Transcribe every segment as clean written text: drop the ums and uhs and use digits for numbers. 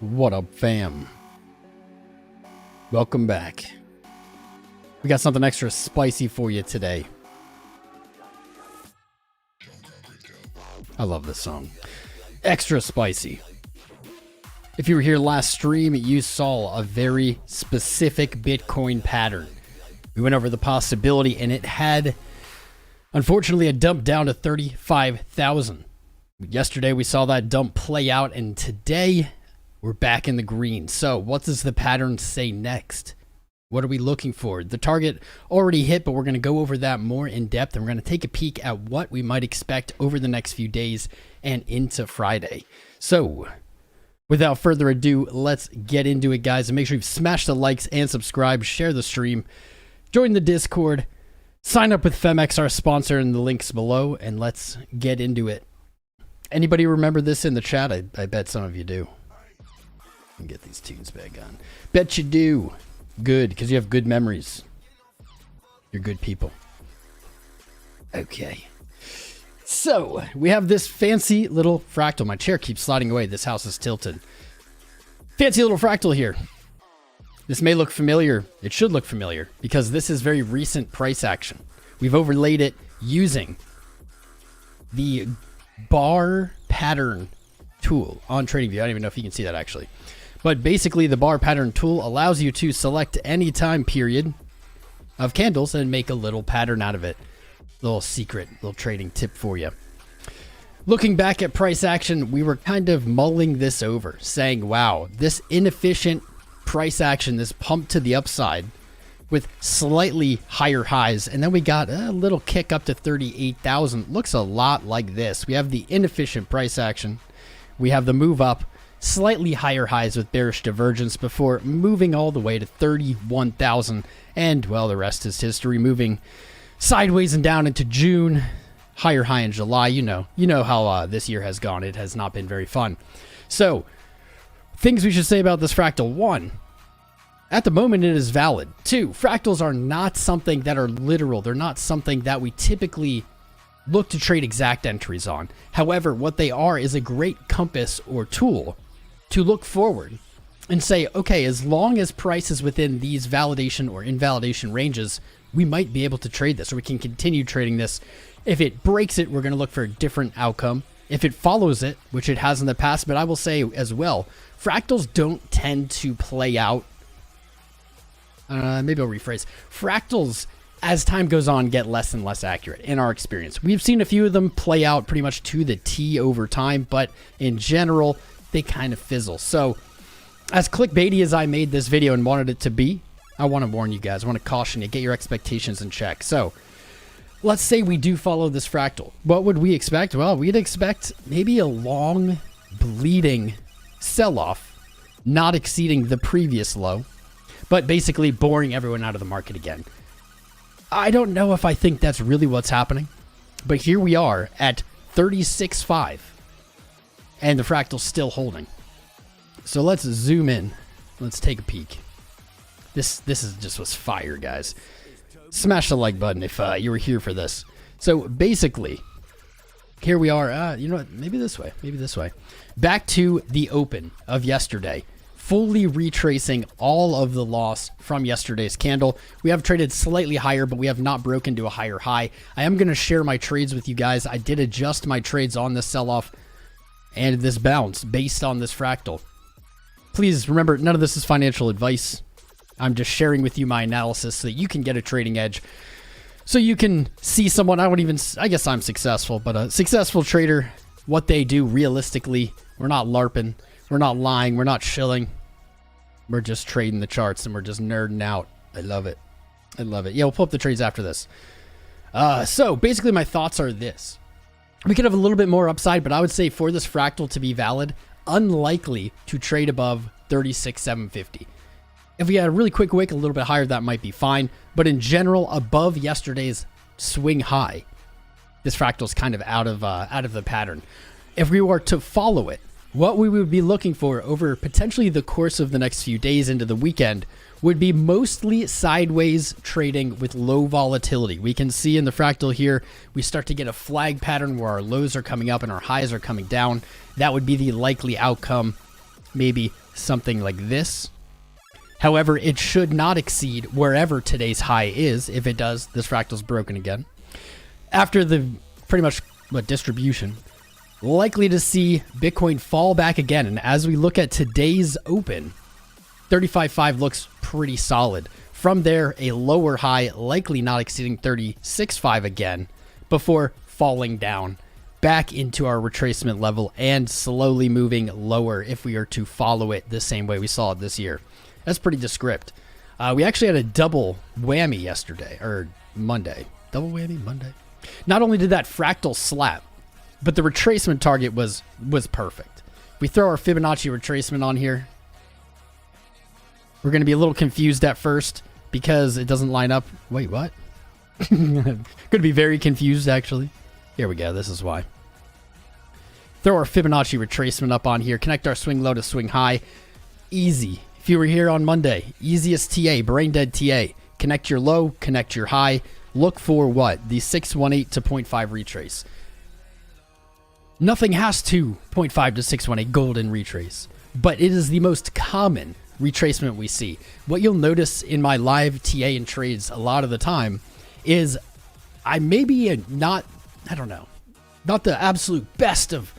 What up, fam? Welcome back. We got something extra spicy for you today. I love this song. Extra spicy. If you were here last stream, you saw a very specific Bitcoin pattern. We went over the possibility, and it had, unfortunately, a dump down to 35,000. Yesterday, we saw that dump play out, and today, we're back in the green. So what does the pattern say next? What are we looking for? The target already hit, but we're going to go over that more in depth, and we're going to take a peek at what we might expect over the next few days and into Friday. So without further ado, let's get into it, guys, and make sure you smash the likes and subscribe, share the stream, join the Discord, sign up with FEMX, our sponsor, in the links below, and let's get into it. Anybody remember this in the chat? I bet some of you do. Get these tunes back on. Bet you do. Good, because you have good memories. You're good people. Okay. So, we have this fancy little fractal. My chair keeps sliding away. This house is tilted. Fancy little fractal here. This may look familiar. It should look familiar, because this is very recent price action. We've overlaid it using the bar pattern tool on TradingView. I don't even know if you can see that, actually. But basically, the bar pattern tool allows you to select any time period of candles and make a little pattern out of it. Little secret, little trading tip for you. Looking back at price action, we were kind of mulling this over, saying, wow, this inefficient price action, this pump to the upside with slightly higher highs, and then we got a little kick up to 38,000. Looks a lot like this. We have the inefficient price action. We have the move up. Slightly higher highs with bearish divergence before moving all the way to 31,000, and well, the rest is history, moving sideways and down into June, higher high in July. You know how this year has gone. It has not been very fun. So things we should say about this fractal: 1, at the moment it is valid. 2, fractals are not something that are literal. They're not something that we typically look to trade exact entries on. However, what they are is a great compass or tool to look forward and say, okay, as long as price is within these validation or invalidation ranges, we might be able to trade this, or we can continue trading this. If it breaks it, we're going to look for a different outcome. If it follows it, which it has in the past, but I will say as well, fractals don't tend to play out. Maybe I'll rephrase. Fractals, as time goes on, get less and less accurate in our experience. We've seen a few of them play out pretty much to the T over time, but in general, they kind of fizzle. So as clickbaity as I made this video and wanted it to be, I want to warn you guys, I want to caution you, get your expectations in check. So let's say we do follow this fractal. What would we expect? Well, we'd expect maybe a long bleeding sell-off, not exceeding the previous low, but basically boring everyone out of the market again. I don't know if I think that's really what's happening, but here we are at 36.5, and the fractal's still holding. So let's zoom in. Let's take a peek. This is just was fire, guys. Smash the like button if you were here for this. So basically, here we are. You know what? Maybe this way. Maybe this way. Back to the open of yesterday. Fully retracing all of the loss from yesterday's candle. We have traded slightly higher, but we have not broken to a higher high. I am going to share my trades with you guys. I did adjust my trades on this sell-off and this bounce based on this fractal. Please remember, none of this is financial advice. I'm just sharing with you my analysis so that you can get a trading edge. So you can see someone, I guess I'm successful, but a successful trader, what they do realistically. We're not LARPing. We're not lying. We're not shilling. We're just trading the charts and we're just nerding out. I love it. I love it. Yeah, we'll pull up the trades after this. So basically my thoughts are this. We could have a little bit more upside, but I would say for this fractal to be valid, unlikely to trade above 36,750. If we had a really quick wick a little bit higher, that might be fine. But in general, above yesterday's swing high, this fractal is kind of out of the pattern. If we were to follow it, what we would be looking for over potentially the course of the next few days into the weekend would be mostly sideways trading with low volatility. We can see in the fractal here, we start to get a flag pattern where our lows are coming up and our highs are coming down. That would be the likely outcome maybe something like this. However, it should not exceed wherever today's high is. If it does, this fractal's broken again. After the pretty much distribution, likely to see Bitcoin fall back again. And as we look at today's open, 35.5 looks pretty solid. From there, a lower high, likely not exceeding 36.5 again, before falling down back into our retracement level and slowly moving lower if we are to follow it the same way we saw it this year. That's pretty descript. We actually had a double whammy yesterday, or Monday. Double whammy Monday. Not only did that fractal slap, but the retracement target was perfect. We throw our Fibonacci retracement on here. We're going to be a little confused at first because it doesn't line up. Wait, what? Going to be very confused, actually. Here we go. This is why. Throw our Fibonacci retracement up on here. Connect our swing low to swing high. Easy. If you were here on Monday, easiest TA, brain dead TA. Connect your low, connect your high. Look for what? The 618 to 0.5 retrace. Nothing has to 0.5 to 618 golden retrace, but it is the most common retracement we see. What you'll notice in my live TA and trades a lot of the time is I may be not the absolute best of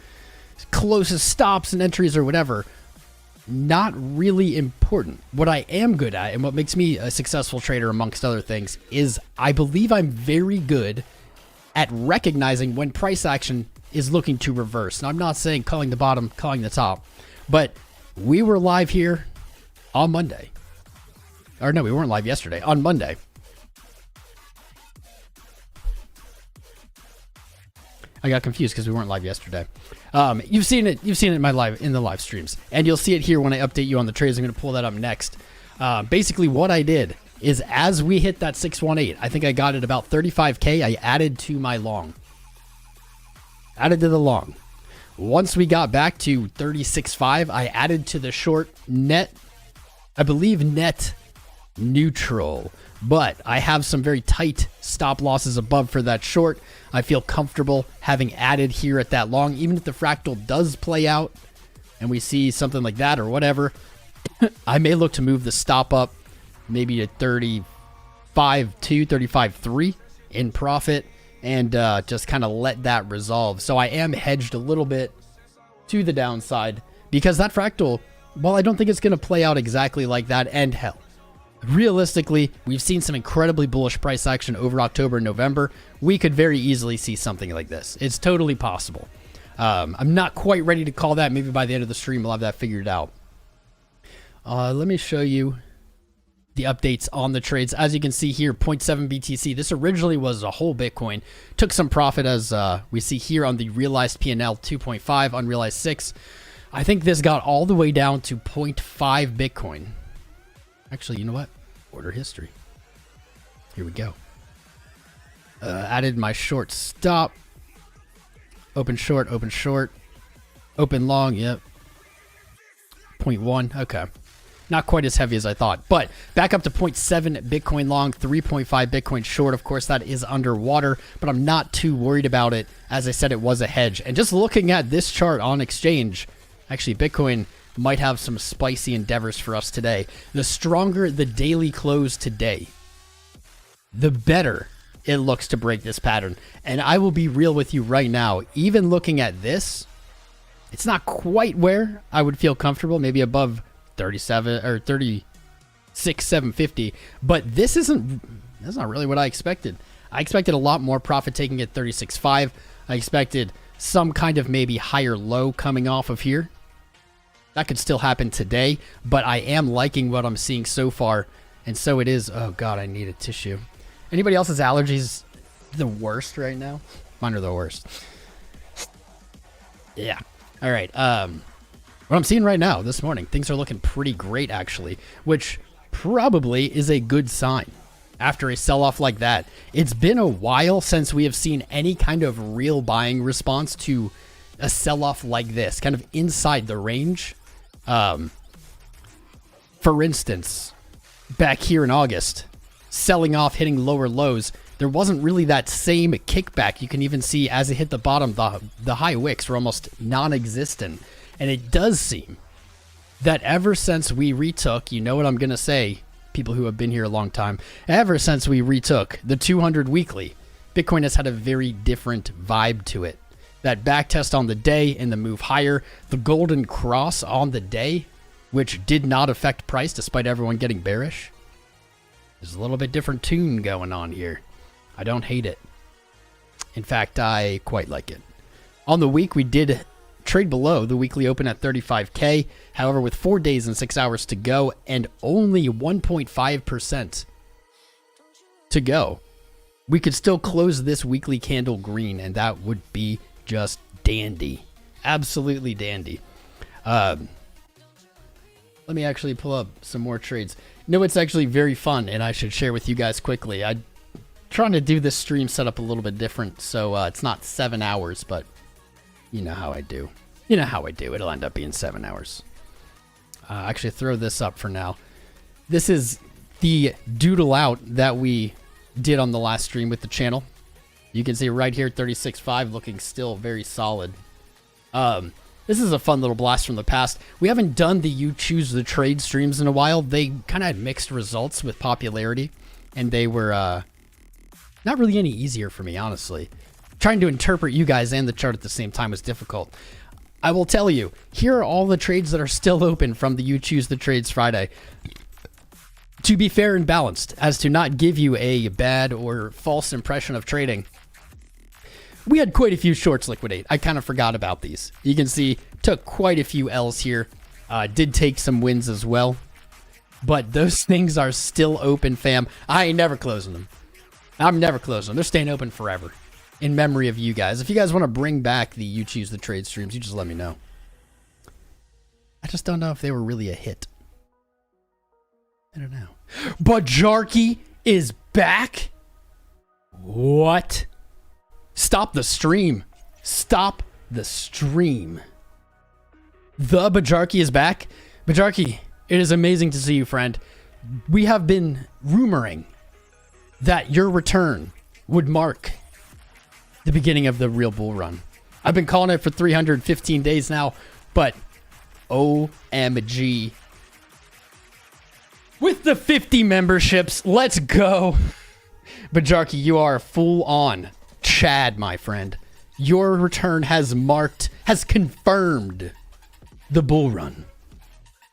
closest stops and entries or whatever. Not really important. What I am good at, and what makes me a successful trader amongst other things, is I believe I'm very good at recognizing when price action is looking to reverse. Now, I'm not saying calling the bottom, calling the top, but we were live here on Monday. Or no, we weren't live yesterday. On Monday. I got confused because we weren't live yesterday. You've seen it in the live streams, and you'll see it here when I update you on the trades. I'm going to pull that up next. Basically, what I did is as we hit that 618, I think I got it about 35K. I added to my long. Added to the long. Once we got back to 36.5, I added to the short net. I believe net neutral, but I have some very tight stop losses above for that short. I feel comfortable having added here at that long, even if the fractal does play out and we see something like that or whatever. I may look to move the stop up maybe to 35.2, 35.3 in profit and just kind of let that resolve. So I am hedged a little bit to the downside because that fractal, well, I don't think it's going to play out exactly like that. And hell, realistically, we've seen some incredibly bullish price action over October and November. We could very easily see something like this. It's totally possible. I'm not quite ready to call that. Maybe by the end of the stream, we'll have that figured out. Let me show you the updates on the trades. As you can see here, 0.7 BTC. This originally was a whole Bitcoin. Took some profit as we see here on the realized P&L 2.5, unrealized 6. I think this got all the way down to 0.5 Bitcoin. Actually, you know what? Order history. Here we go. Added my short stop. Open short, open short. Open long, yep. 0.1, okay. Not quite as heavy as I thought, but back up to 0.7 Bitcoin long, 3.5 Bitcoin short. Of course, that is underwater, but I'm not too worried about it. As I said, it was a hedge. And just looking at this chart on exchange, actually, Bitcoin might have some spicy endeavors for us today. The stronger the daily close today, the better it looks to break this pattern. And I will be real with you right now. Even looking at this, it's not quite where I would feel comfortable, maybe above 37 or 36,750, but that's not really what I expected. I expected a lot more profit taking at 36.5. I expected some kind of maybe higher low coming off of here. That could still happen today, but I am liking what I'm seeing so far, and so it is. Oh God, I need a tissue. Anybody else's allergies the worst right now? Mine are the worst. Yeah. All right. What I'm seeing right now this morning, things are looking pretty great actually, which probably is a good sign after a sell-off like that. It's been a while since we have seen any kind of real buying response to a sell-off like this, kind of inside the range. For instance, back here in August, selling off, hitting lower lows, there wasn't really that same kickback. You can even see as it hit the bottom, the high wicks were almost non-existent. And it does seem that ever since we retook, you know what I'm going to say, people who have been here a long time, ever since we retook the 200 weekly, Bitcoin has had a very different vibe to it. That backtest on the day and the move higher, the golden cross on the day, which did not affect price despite everyone getting bearish. There's a little bit different tune going on here. I don't hate it. In fact, I quite like it. On the week, we did trade below the weekly open at 35K. However, with 4 days and 6 hours to go and only 1.5% to go, we could still close this weekly candle green, and that would be just dandy. Absolutely dandy. Let me actually pull up some more trades. No, it's actually very fun, and I should share with you guys quickly. I'm trying to do this stream setup a little bit different, so it's not 7 hours, but you know how I do. You know how I do. It'll end up being 7 hours. Actually, throw this up for now. This is the doodle out that we did on the last stream with the channel. You can see right here, 36.5, looking still very solid. This is a fun little blast from the past. We haven't done the You Choose the Trade streams in a while. They kind of had mixed results with popularity, and they were not really any easier for me, honestly. Trying to interpret you guys and the chart at the same time was difficult. I will tell you, here are all the trades that are still open from the You Choose the Trades Friday. To be fair and balanced, as to not give you a bad or false impression of trading, we had quite a few shorts liquidate. I kind of forgot about these. You can see, took quite a few L's here. Did take some wins as well. But those things are still open, fam. I ain't never closing them. I'm never closing them. They're staying open forever. In memory of you guys. If you guys want to bring back the You Choose the Trade streams, you just let me know. I just don't know if they were really a hit. I don't know. But Bjarki is back? What? Stop the stream. Stop the stream. The Bjarki is back? Bjarki, it is amazing to see you, friend. We have been rumoring that your return would mark the beginning of the real bull run. I've been calling it for 315 days now, but OMG. With the 50 memberships, let's go. Bjarki, you are full on Chad, my friend. Your return has confirmed the bull run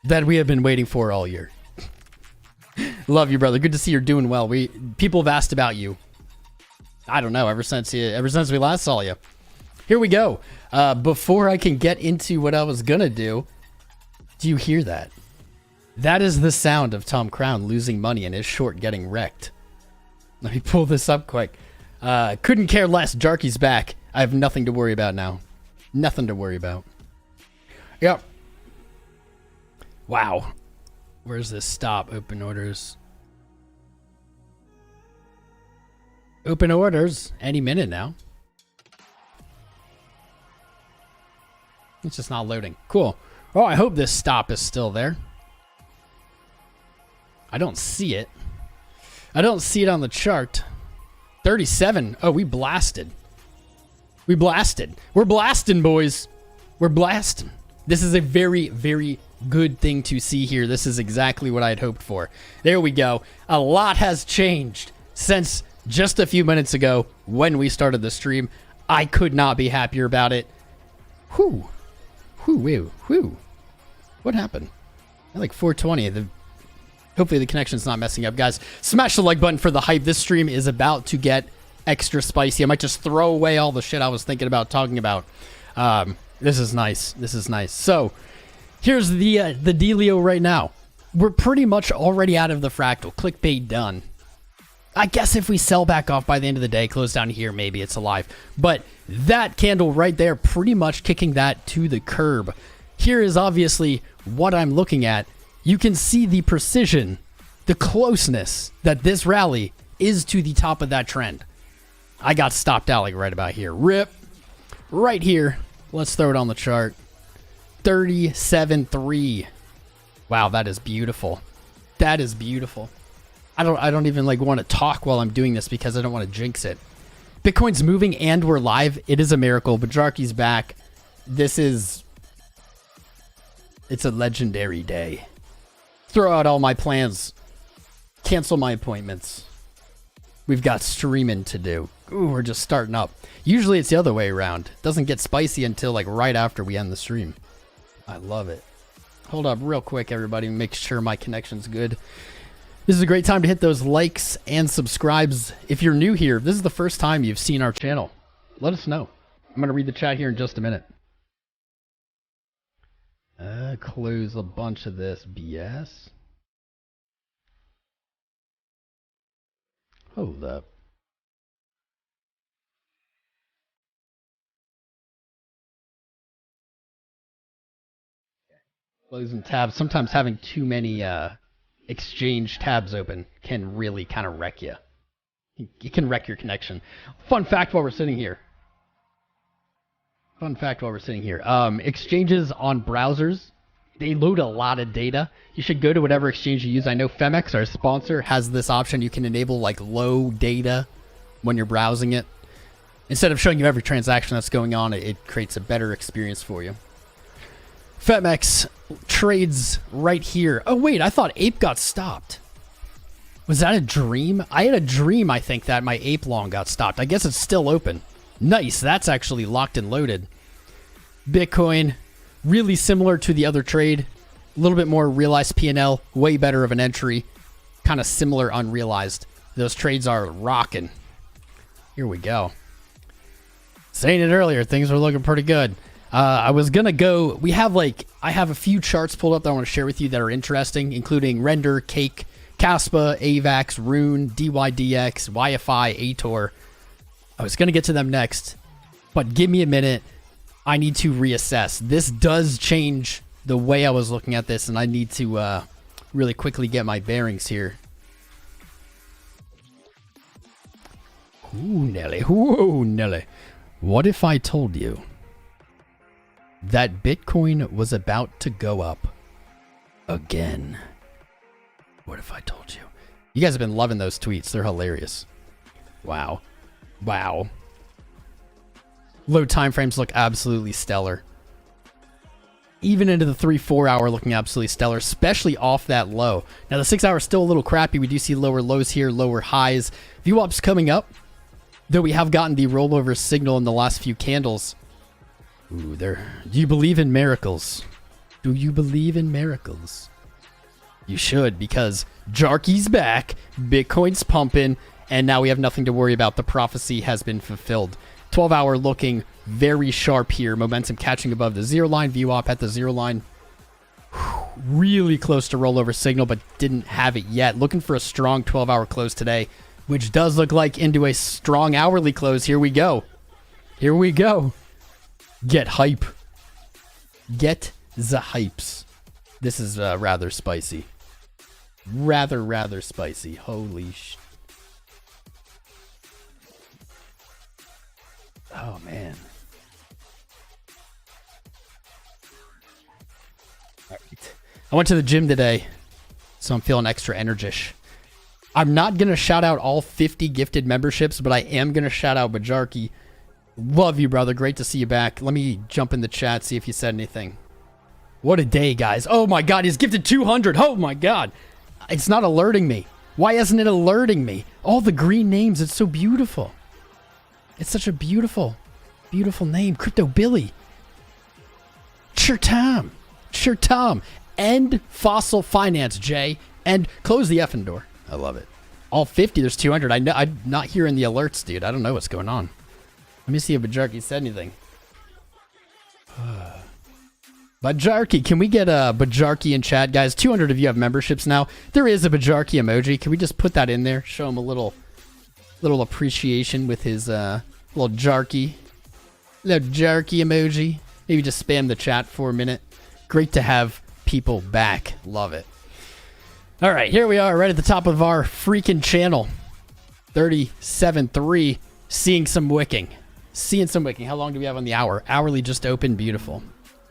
that we have been waiting for all year. Love you, brother. Good to see you're doing well. People have asked about you. I don't know, ever since we last saw you. Here we go. Before I can get into what I was gonna do you hear that? That is the sound of Tom Crown losing money and his short getting wrecked. Let me pull this up quick. Couldn't care less. Bjarki's back. I have nothing to worry about now. Nothing to worry about. Yep. Wow. Where's this stop? Open orders. Open orders any minute now. It's just not loading. Cool. Oh, I hope this stop is still there. I don't see it. I don't see it on the chart. 37. Oh, we blasted. We blasted. We're blasting, boys. We're blasting. This is a very, very good thing to see here. This is exactly what I had hoped for. There we go. A lot has changed since just a few minutes ago when we started the stream. I could not be happier about it. Whew. Whew, whew. What happened? At like 420. Hopefully the connection's not messing up. Guys, smash the like button for the hype. This stream is about to get extra spicy. I might just throw away all the shit I was thinking about talking about. This is nice. This is nice. So, here's the dealio right now. We're pretty much already out of the fractal. Clickbait done. I guess if we sell back off by the end of the day, close down here, maybe it's alive. But that candle right there, pretty much kicking that to the curb. Here is obviously what I'm looking at. You can see the precision, the closeness that this rally is to the top of that trend. I got stopped out like right about here. Rip. Right here. Let's throw it on the chart. 37.3. Wow, that is beautiful. That is beautiful. I don't even like want to talk while I'm doing this because I don't want to jinx it. Bitcoin's moving and we're live. It is a miracle. Bjarki's back. This is It's a legendary day. Throw out all my plans. Cancel my appointments. We've got streaming to do. Ooh, we're just starting up. Usually it's the other way around. It doesn't get spicy until like right after we end the stream. I love it. Hold up real quick, everybody. Make sure my connection's good. This is a great time to hit those likes and subscribes. If you're new here, this is the first time you've seen our channel. Let us know. I'm going to read the chat here in just a minute. Close a bunch of this BS. Hold up. Closing tabs. Sometimes having too many exchange tabs open can really kind of wreck you. It can wreck your connection. Fun fact while we're sitting here. Exchanges on browsers, they load a lot of data. You should go to whatever exchange you use. I know Femex, our sponsor, has this option. You can enable like low data when you're browsing it. Instead of showing you every transaction that's going on, it creates a better experience for you. Femex trades right here. Oh wait, I thought Ape got stopped. Was that a dream? I had a dream, I think, that my Ape long got stopped. I guess it's still open. Nice, that's actually locked and loaded. Bitcoin, really similar to the other trade. A little bit more realized P&L, way better of an entry. Kind of similar unrealized. Those trades are rocking. Here we go. Saying it earlier, things are looking pretty good. I was gonna go, I have a few charts pulled up that I want to share with you that are interesting, including Render, Cake, Kaspa, AVAX, Rune, DYDX, YFI, Ator. I was gonna get to them next, but give me a minute. I need to reassess. This does change the way I was looking at this, and I need to really quickly get my bearings here. Ooh, Nelly. Ooh, Nelly. What if I told you that Bitcoin was about to go up again? What if I told you? You guys have been loving those tweets. They're hilarious. Wow. Wow. Low time frames look absolutely stellar. Even into the 3-4 hour looking absolutely stellar, especially off that low. Now the 6 hour is still a little crappy. We do see lower lows here, lower highs. VWAP's coming up, though we have gotten the rollover signal in the last few candles. Ooh, there. Do you believe in miracles? Do you believe in miracles? You should, because Bjarki's back, Bitcoin's pumping, and now we have nothing to worry about. The prophecy has been fulfilled. 12 hour looking very sharp here. Momentum catching above the 0 line. VWAP at the 0 line. Really close to rollover signal, but didn't have it yet. Looking for a strong 12 hour close today, which does look like into a strong hourly close. Here we go. Here we go. Get hype. Get the hypes. This is rather spicy. Rather spicy. Holy sh... Oh, man. All right. I went to the gym today, so I'm feeling extra energish. I'm not going to shout out all 50 gifted memberships, but I am going to shout out Bjarki. Love you, brother. Great to see you back. Let me jump in the chat, see if you said anything. What a day, guys. Oh, my God. He's gifted 200. Oh, my God. It's not alerting me. Why isn't it alerting me? All the green names. It's so beautiful. It's such a beautiful, beautiful name. Crypto Billy. Sure Tom. Sure Tom. End Fossil Finance, Jay. And close the effing door. I love it. All 50. There's 200. I'm not hearing the alerts, dude. I don't know what's going on. Let me see if Bjarki said anything. Bjarki, can we get a Bjarki in chat, guys? 200 of you have memberships now. There is a Bjarki emoji. Can we just put that in there? Show him a little appreciation with his little Bjarki emoji. Maybe just spam the chat for a minute. Great to have people back. Love it. All right, here we are right at the top of our freaking channel. 37.3. Seeing some wicking. How long do we have on the hour? Hourly just opened. Beautiful.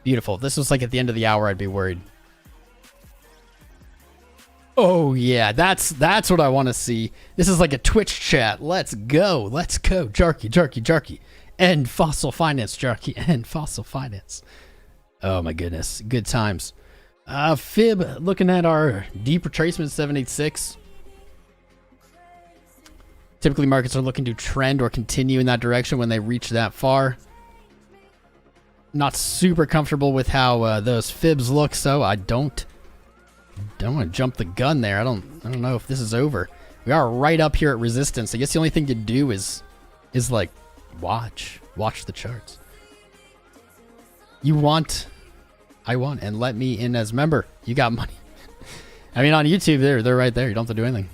Beautiful. If this was like at the end of the hour, I'd be worried. Oh, yeah. That's what I want to see. This is like a Twitch chat. Let's go. Let's go. Bjarki. End Fossil Finance, Bjarki. End Fossil Finance. Oh, my goodness. Good times. Fib, looking at our deep retracement 786. Typically, markets are looking to trend or continue in that direction when they reach that far. Not super comfortable with how those fibs look, so I don't want to jump the gun there. I don't know if this is over. We are right up here at resistance. I guess the only thing to do is like watch the charts. I want, and let me in as member. You got money. I mean, on YouTube, they're right there. You don't have to do anything.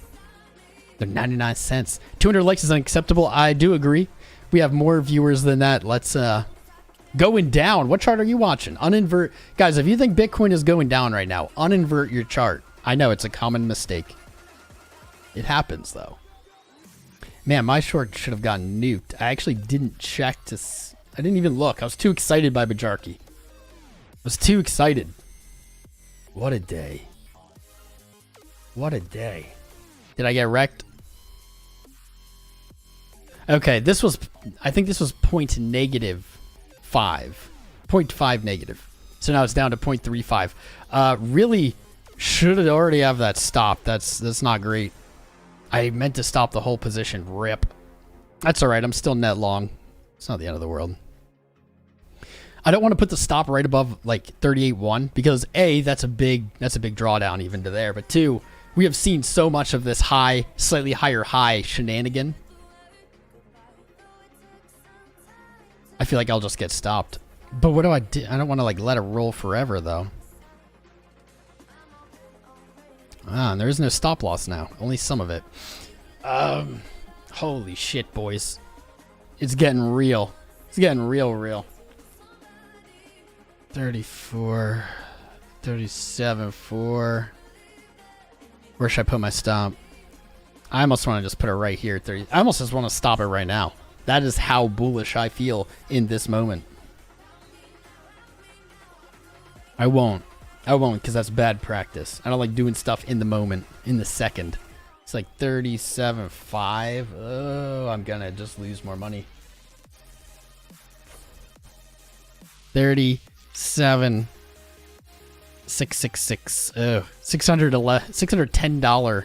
They're 99 cents. 200 likes is unacceptable. I do agree. We have more viewers than that. Let's going down. What chart are you watching? Uninvert. Guys, if you think Bitcoin is going down right now, uninvert your chart. I know it's a common mistake. It happens, though. Man, my short should have gotten nuked. I actually didn't check I didn't even look. I was too excited by Bjarki. I was too excited. What a day. What a day. Did I get wrecked? Okay, I think this was -0.5. 0.5 negative. So now it's down to 0.35. Really should have already have that stopped. That's not great. I meant to stop the whole position. Rip. That's all right. I'm still net long. It's not the end of the world. I don't want to put the stop right above like 38.1 because A, that's a big drawdown even to there. But two, we have seen so much of this high, slightly higher high shenanigan. I feel like I'll just get stopped. But what do I do? I don't want to like let it roll forever though. And there is no stop loss now. Only some of it. Holy shit, boys. It's getting real. It's getting real. 34, 37.4. Where should I put my stop? I almost want to just put it right here. 30. I almost just want to stop it right now. That is how bullish I feel in this moment. I won't because that's bad practice. I don't like doing stuff in the moment, in the second. It's like 37.5. Oh, I'm gonna just lose more money. 37.666. Oh, $610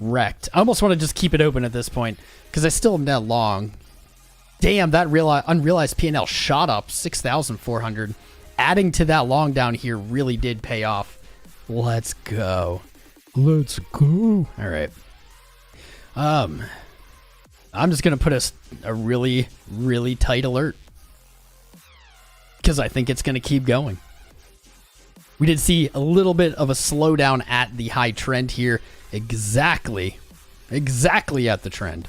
wrecked. I almost want to just keep it open at this point because I still am net long. Damn, that unrealized P&L shot up 6,400. Adding to that long down here really did pay off. Let's go. Let's go. All right. I'm just going to put a really, really tight alert because I think it's going to keep going. We did see a little bit of a slowdown at the high trend here. Exactly at the trend.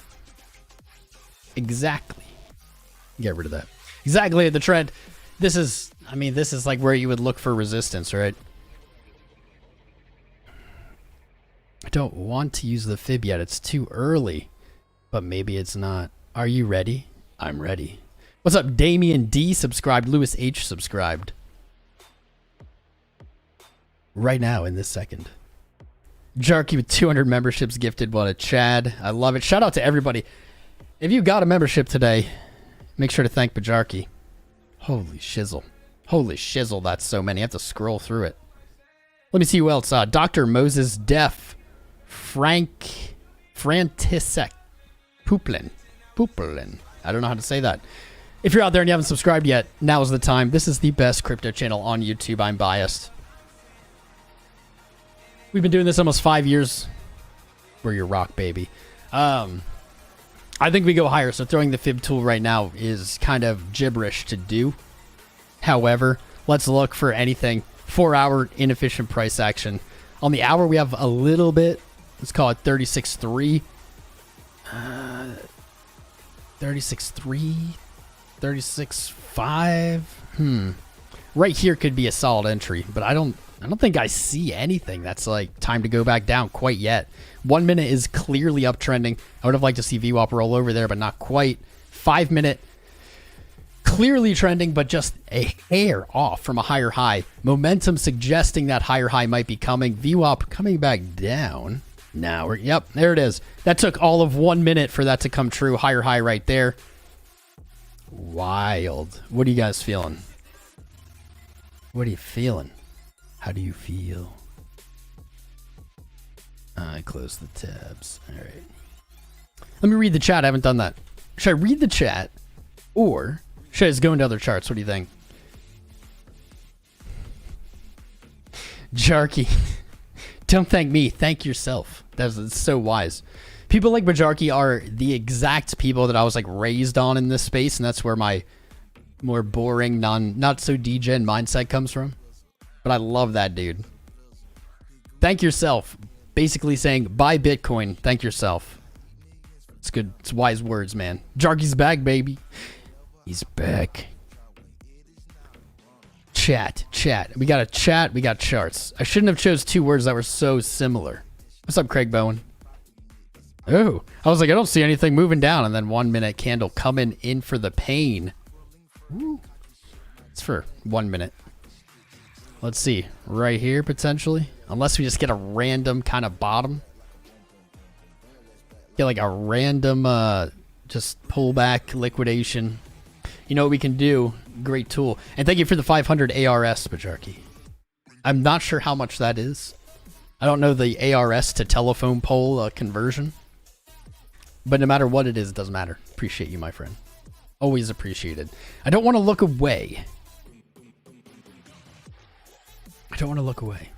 Exactly. Get rid of that. Exactly at the trend. This is like where you would look for resistance, right? I don't want to use the fib yet. It's too early. But maybe it's not. Are you ready? I'm ready. What's up? Damien D subscribed. Lewis H subscribed. Right now in this second. Bjarki with 200 memberships gifted. What a Chad. I love it. Shout out to everybody. If you got a membership today, make sure to thank Bjarki. Holy shizzle. Holy shizzle, that's so many. I have to scroll through it. Let me see who else. Dr. Moses Def. Frantisek. Pooplin. I don't know how to say that. If you're out there and you haven't subscribed yet, now is the time. This is the best crypto channel on YouTube. I'm biased. We've been doing this almost 5 years. We're your rock, baby. I think we go higher, so throwing the fib tool right now is kind of gibberish to do. However, let's look for anything. 4-hour inefficient price action. On the hour, we have a little bit. Let's call it 36.3. 36.3. 36.5. Right here could be a solid entry, but I don't think I see anything that's like time to go back down quite yet. 1 minute is clearly uptrending. I would have liked to see VWAP roll over there, but not quite. 5 minute clearly trending, but just a hair off from a higher high. Momentum suggesting that higher high might be coming. VWAP coming back down. Now yep, there it is. That took all of 1 minute for that to come true. Higher high right there. Wild. What are you guys feeling? What are you feeling? How do you feel? I close the tabs. All right. Let me read the chat. I haven't done that. Should I read the chat or should I just go into other charts? What do you think? Bjarki, don't thank me. Thank yourself. That's so wise. People like Bjarki are the exact people that I was like raised on in this space, and that's where my more boring, not so degen mindset comes from. But I love that dude. Thank yourself. Basically saying buy Bitcoin. Thank yourself. It's good. It's wise words, man. Bjarki's back, baby. He's back. Chat. We got a chat. We got charts. I shouldn't have chose two words that were so similar. What's up, Craig Bowen? Oh, I was like, I don't see anything moving down. And then 1 minute candle coming in for the pain. Ooh. It's for 1 minute. Let's see. Right here, potentially. Unless we just get a random kind of bottom. Get like a random just pullback liquidation. You know what we can do? Great tool. And thank you for the 500 ARS, Bjarki. I'm not sure how much that is. I don't know the ARS to telephone pole conversion. But no matter what it is, it doesn't matter. Appreciate you, my friend. Always appreciated. I don't want to look away. I don't want to look away.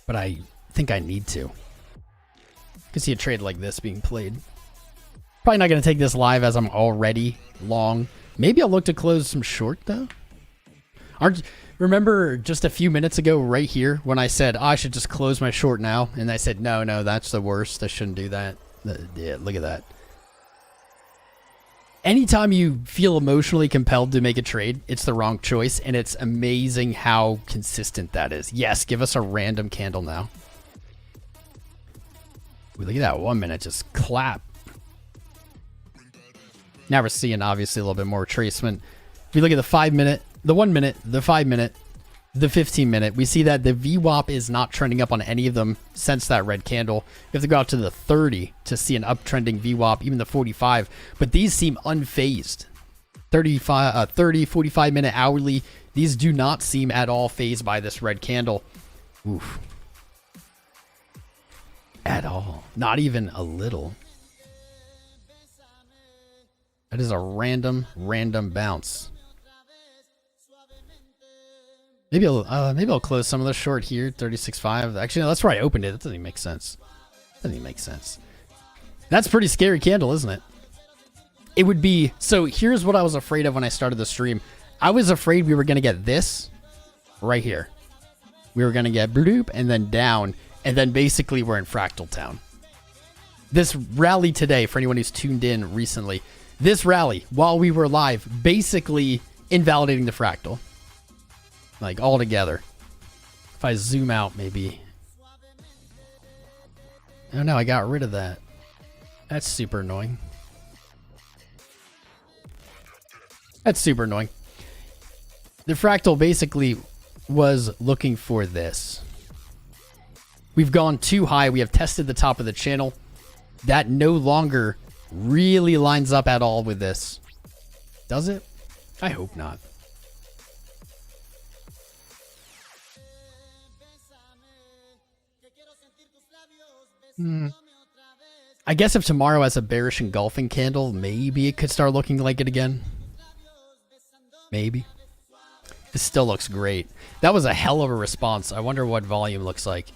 But I think I need to. I can see a trade like this being played. Probably not going to take this live as I'm already long. Maybe I'll look to close some short, though. Remember just a few minutes ago right here when I said, oh, I should just close my short now? And I said, no, that's the worst. I shouldn't do that. Yeah, look at that. Anytime you feel emotionally compelled to make a trade, it's the wrong choice. And it's amazing how consistent that is. Yes, give us a random candle now. Ooh, look at that 1 minute just clap. Now we're seeing obviously a little bit more retracement. If you look at the 5 minute, the 1 minute, the 5 minute, the 15 minute, we see that the VWAP is not trending up on any of them since that red candle. You have to go out to the 30 to see an uptrending VWAP, even the 45. But these seem unfazed. 30, 45 minute hourly. These do not seem at all phased by this red candle. Oof. At all. Not even a little. That is a random bounce. Maybe I'll close some of the short here, 36.5. Actually, no, that's where I opened it. That doesn't even make sense. Doesn't even make sense. That's a pretty scary candle, isn't it? It would be... So here's what I was afraid of when I started the stream. I was afraid we were going to get this right here. We were going to get bloop and then down. And then basically we're in Fractal Town. This rally today, for anyone who's tuned in recently, this rally, while we were live, basically invalidating the fractal. Like, all together. If I zoom out, maybe. Oh no, I got rid of that. That's super annoying. That's super annoying. The fractal basically was looking for this. We've gone too high. We have tested the top of the channel. That no longer really lines up at all with this. Does it? I hope not. I guess if tomorrow has a bearish engulfing candle, maybe it could start looking like it again. Maybe. This still looks great. That was a hell of a response. I wonder what volume looks like.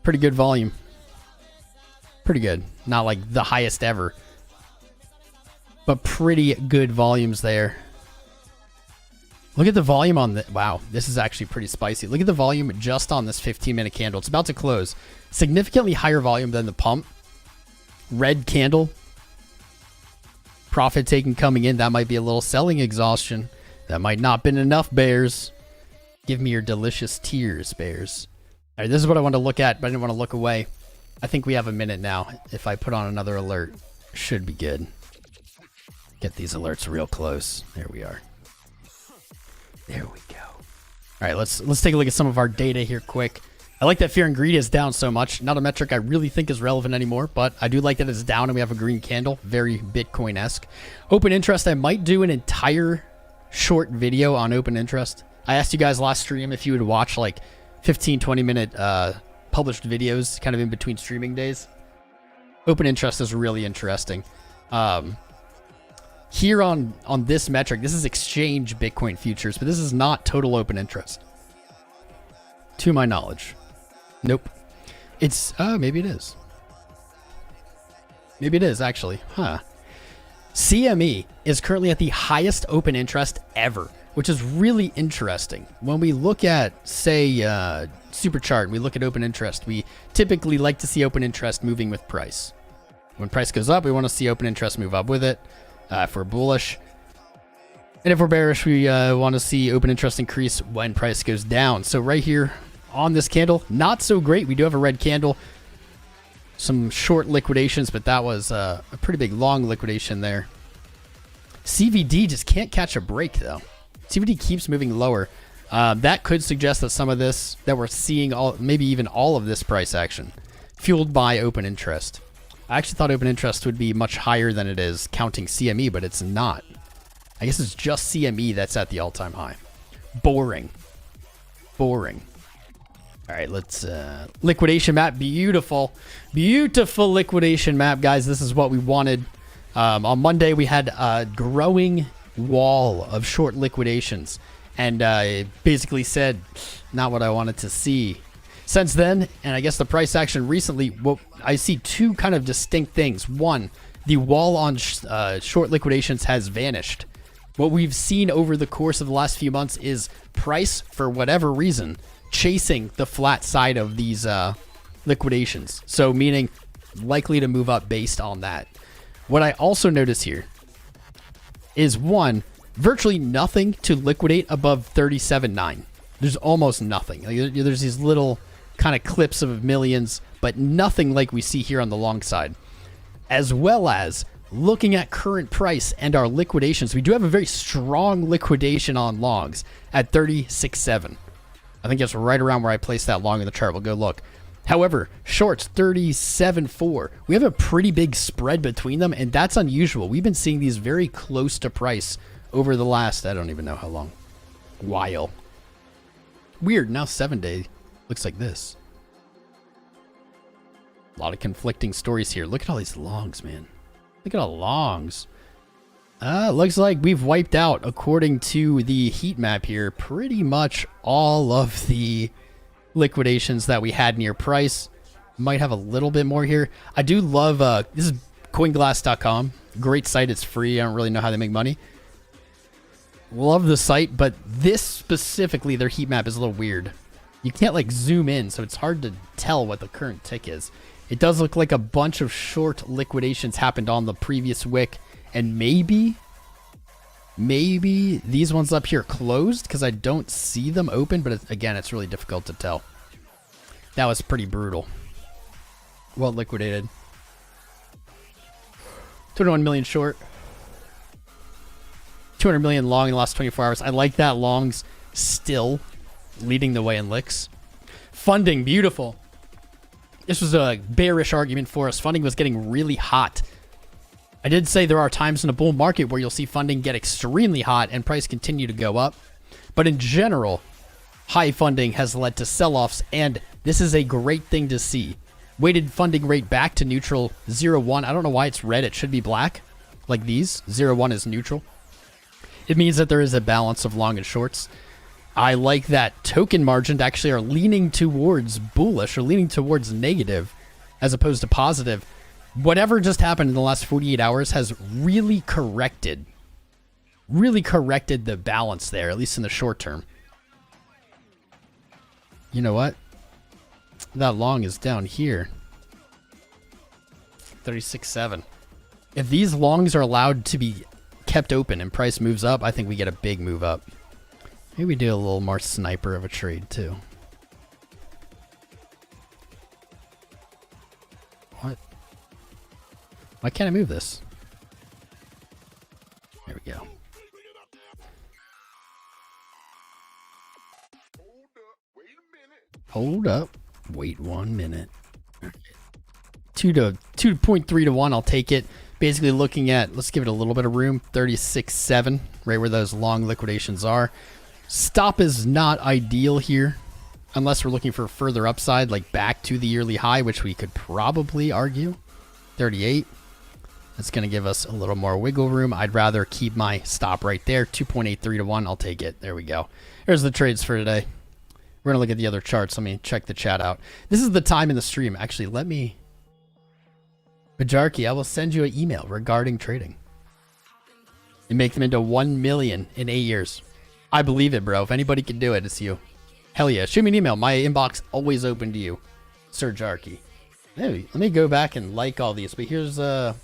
Pretty good volume. Pretty good. Not like the highest ever. But pretty good volumes there. Look at the volume on the... Wow, this is actually pretty spicy. Look at the volume just on this 15-minute candle. It's about to close. Significantly higher volume than the pump. Red candle. Profit taking coming in. That might be a little selling exhaustion. That might not have been enough, bears. Give me your delicious tears, bears. All right, this is what I want to look at, but I didn't want to look away. I think we have a minute now. If I put on another alert, should be good. Get these alerts real close. There we are. There we go. All right, let's take a look at some of our data here quick. I like that Fear&Greed is down so much. Not a metric I really think is relevant anymore, but I do like that it's down and we have a green candle. Very Bitcoin-esque. Open interest, I might do an entire short video on open interest. I asked you guys last stream if you would watch like 15-20 minute published videos kind of in between streaming days. Open interest is really interesting. Here on this metric, this is exchange Bitcoin futures, but this is not total open interest, to my knowledge. Nope. It's maybe it is. Maybe it is actually. Huh. CME is currently at the highest open interest ever, which is really interesting. When we look at, say, Superchart, we look at open interest, we typically like to see open interest moving with price. When price goes up, we want to see open interest move up with it. If we're bullish. And if we're bearish, we want to see open interest increase when price goes down. So right here on this candle, not so great. We do have a red candle. Some short liquidations, but that was a pretty big long liquidation there. CVD just can't catch a break though. CVD keeps moving lower. That could suggest that some of this, that we're seeing maybe even all of this price action fueled by open interest. I actually thought open interest would be much higher than it is counting CME, but it's not. I guess it's just CME that's at the all-time high. Boring. Boring. All right, let's liquidation map. Beautiful liquidation map, guys. This is what we wanted. On Monday we had a growing wall of short liquidations, and it basically said not what I wanted to see. Since then, and I guess the price action recently, well, I see two kind of distinct things. One, the wall on short liquidations has vanished. What we've seen over the course of the last few months is price, for whatever reason, chasing the flat side of these liquidations. So meaning likely to move up based on that. What I also notice here is one, virtually nothing to liquidate above 37.9. There's almost nothing. Like, there's these little kind of clips of millions, but nothing like we see here on the long side. As well as looking at current price and our liquidations, we do have a very strong liquidation on longs at 36.7. I think that's right around where I placed that long in the chart. We'll go look. However, shorts 37.4. We have a pretty big spread between them, and that's unusual. We've been seeing these very close to price over the last, I don't even know how long, while. Weird, now 7 day looks like this. A lot of conflicting stories here. Look at all these longs, man. Look at all the longs. Looks like we've wiped out, according to the heat map here, pretty much all of the liquidations that we had near price. Might have a little bit more here. I do love, this is CoinGlass.com. Great site, it's free. I don't really know how they make money. Love the site, but this specifically, their heat map is a little weird. You can't like zoom in, so it's hard to tell what the current tick is. It does look like a bunch of short liquidations happened on the previous wick, and maybe these ones up here closed because I don't see them open, but again, it's really difficult to tell. That was pretty brutal. Well liquidated. 21 million short. 200 million long in the last 24 hours. I like that. Longs still leading the way in licks. Funding, beautiful. This was a bearish argument for us. Funding was getting really hot. I did say there are times in a bull market where you'll see funding get extremely hot and price continue to go up. But in general, high funding has led to sell-offs, and this is a great thing to see. Weighted funding rate back to neutral, 0.1. I don't know why it's red. It should be black, like these. 0.1 is neutral. It means that there is a balance of long and shorts. I like that token margins actually are leaning towards bullish or leaning towards negative as opposed to positive. Whatever just happened in the last 48 hours has really corrected the balance there, at least in the short term. You know what? That long is down here. 36.7. If these longs are allowed to be kept open and price moves up, I think we get a big move up. Maybe we do a little more sniper of a trade too. What? Why can't I move this? There we go. Hold up. Wait 1 minute. 2.3 to 1. I'll take it. Basically looking at, let's give it a little bit of room. 36.7, right where those long liquidations are. Stop is not ideal here, unless we're looking for further upside, like back to the yearly high, which we could probably argue. 38. That's going to give us a little more wiggle room. I'd rather keep my stop right there. 2.83 to 1. I'll take it. There we go. Here's the trades for today. We're going to look at the other charts. Let me check the chat out. This is the time in the stream. Actually, let me... Bjarki, I will send you an email regarding trading. And make them into 1 million in 8 years. I believe it, bro. If anybody can do it, it's you. Hell yeah. Shoot me an email. My inbox always open to you, Sir Jarky. Hey, let me go back and like all these. But here's what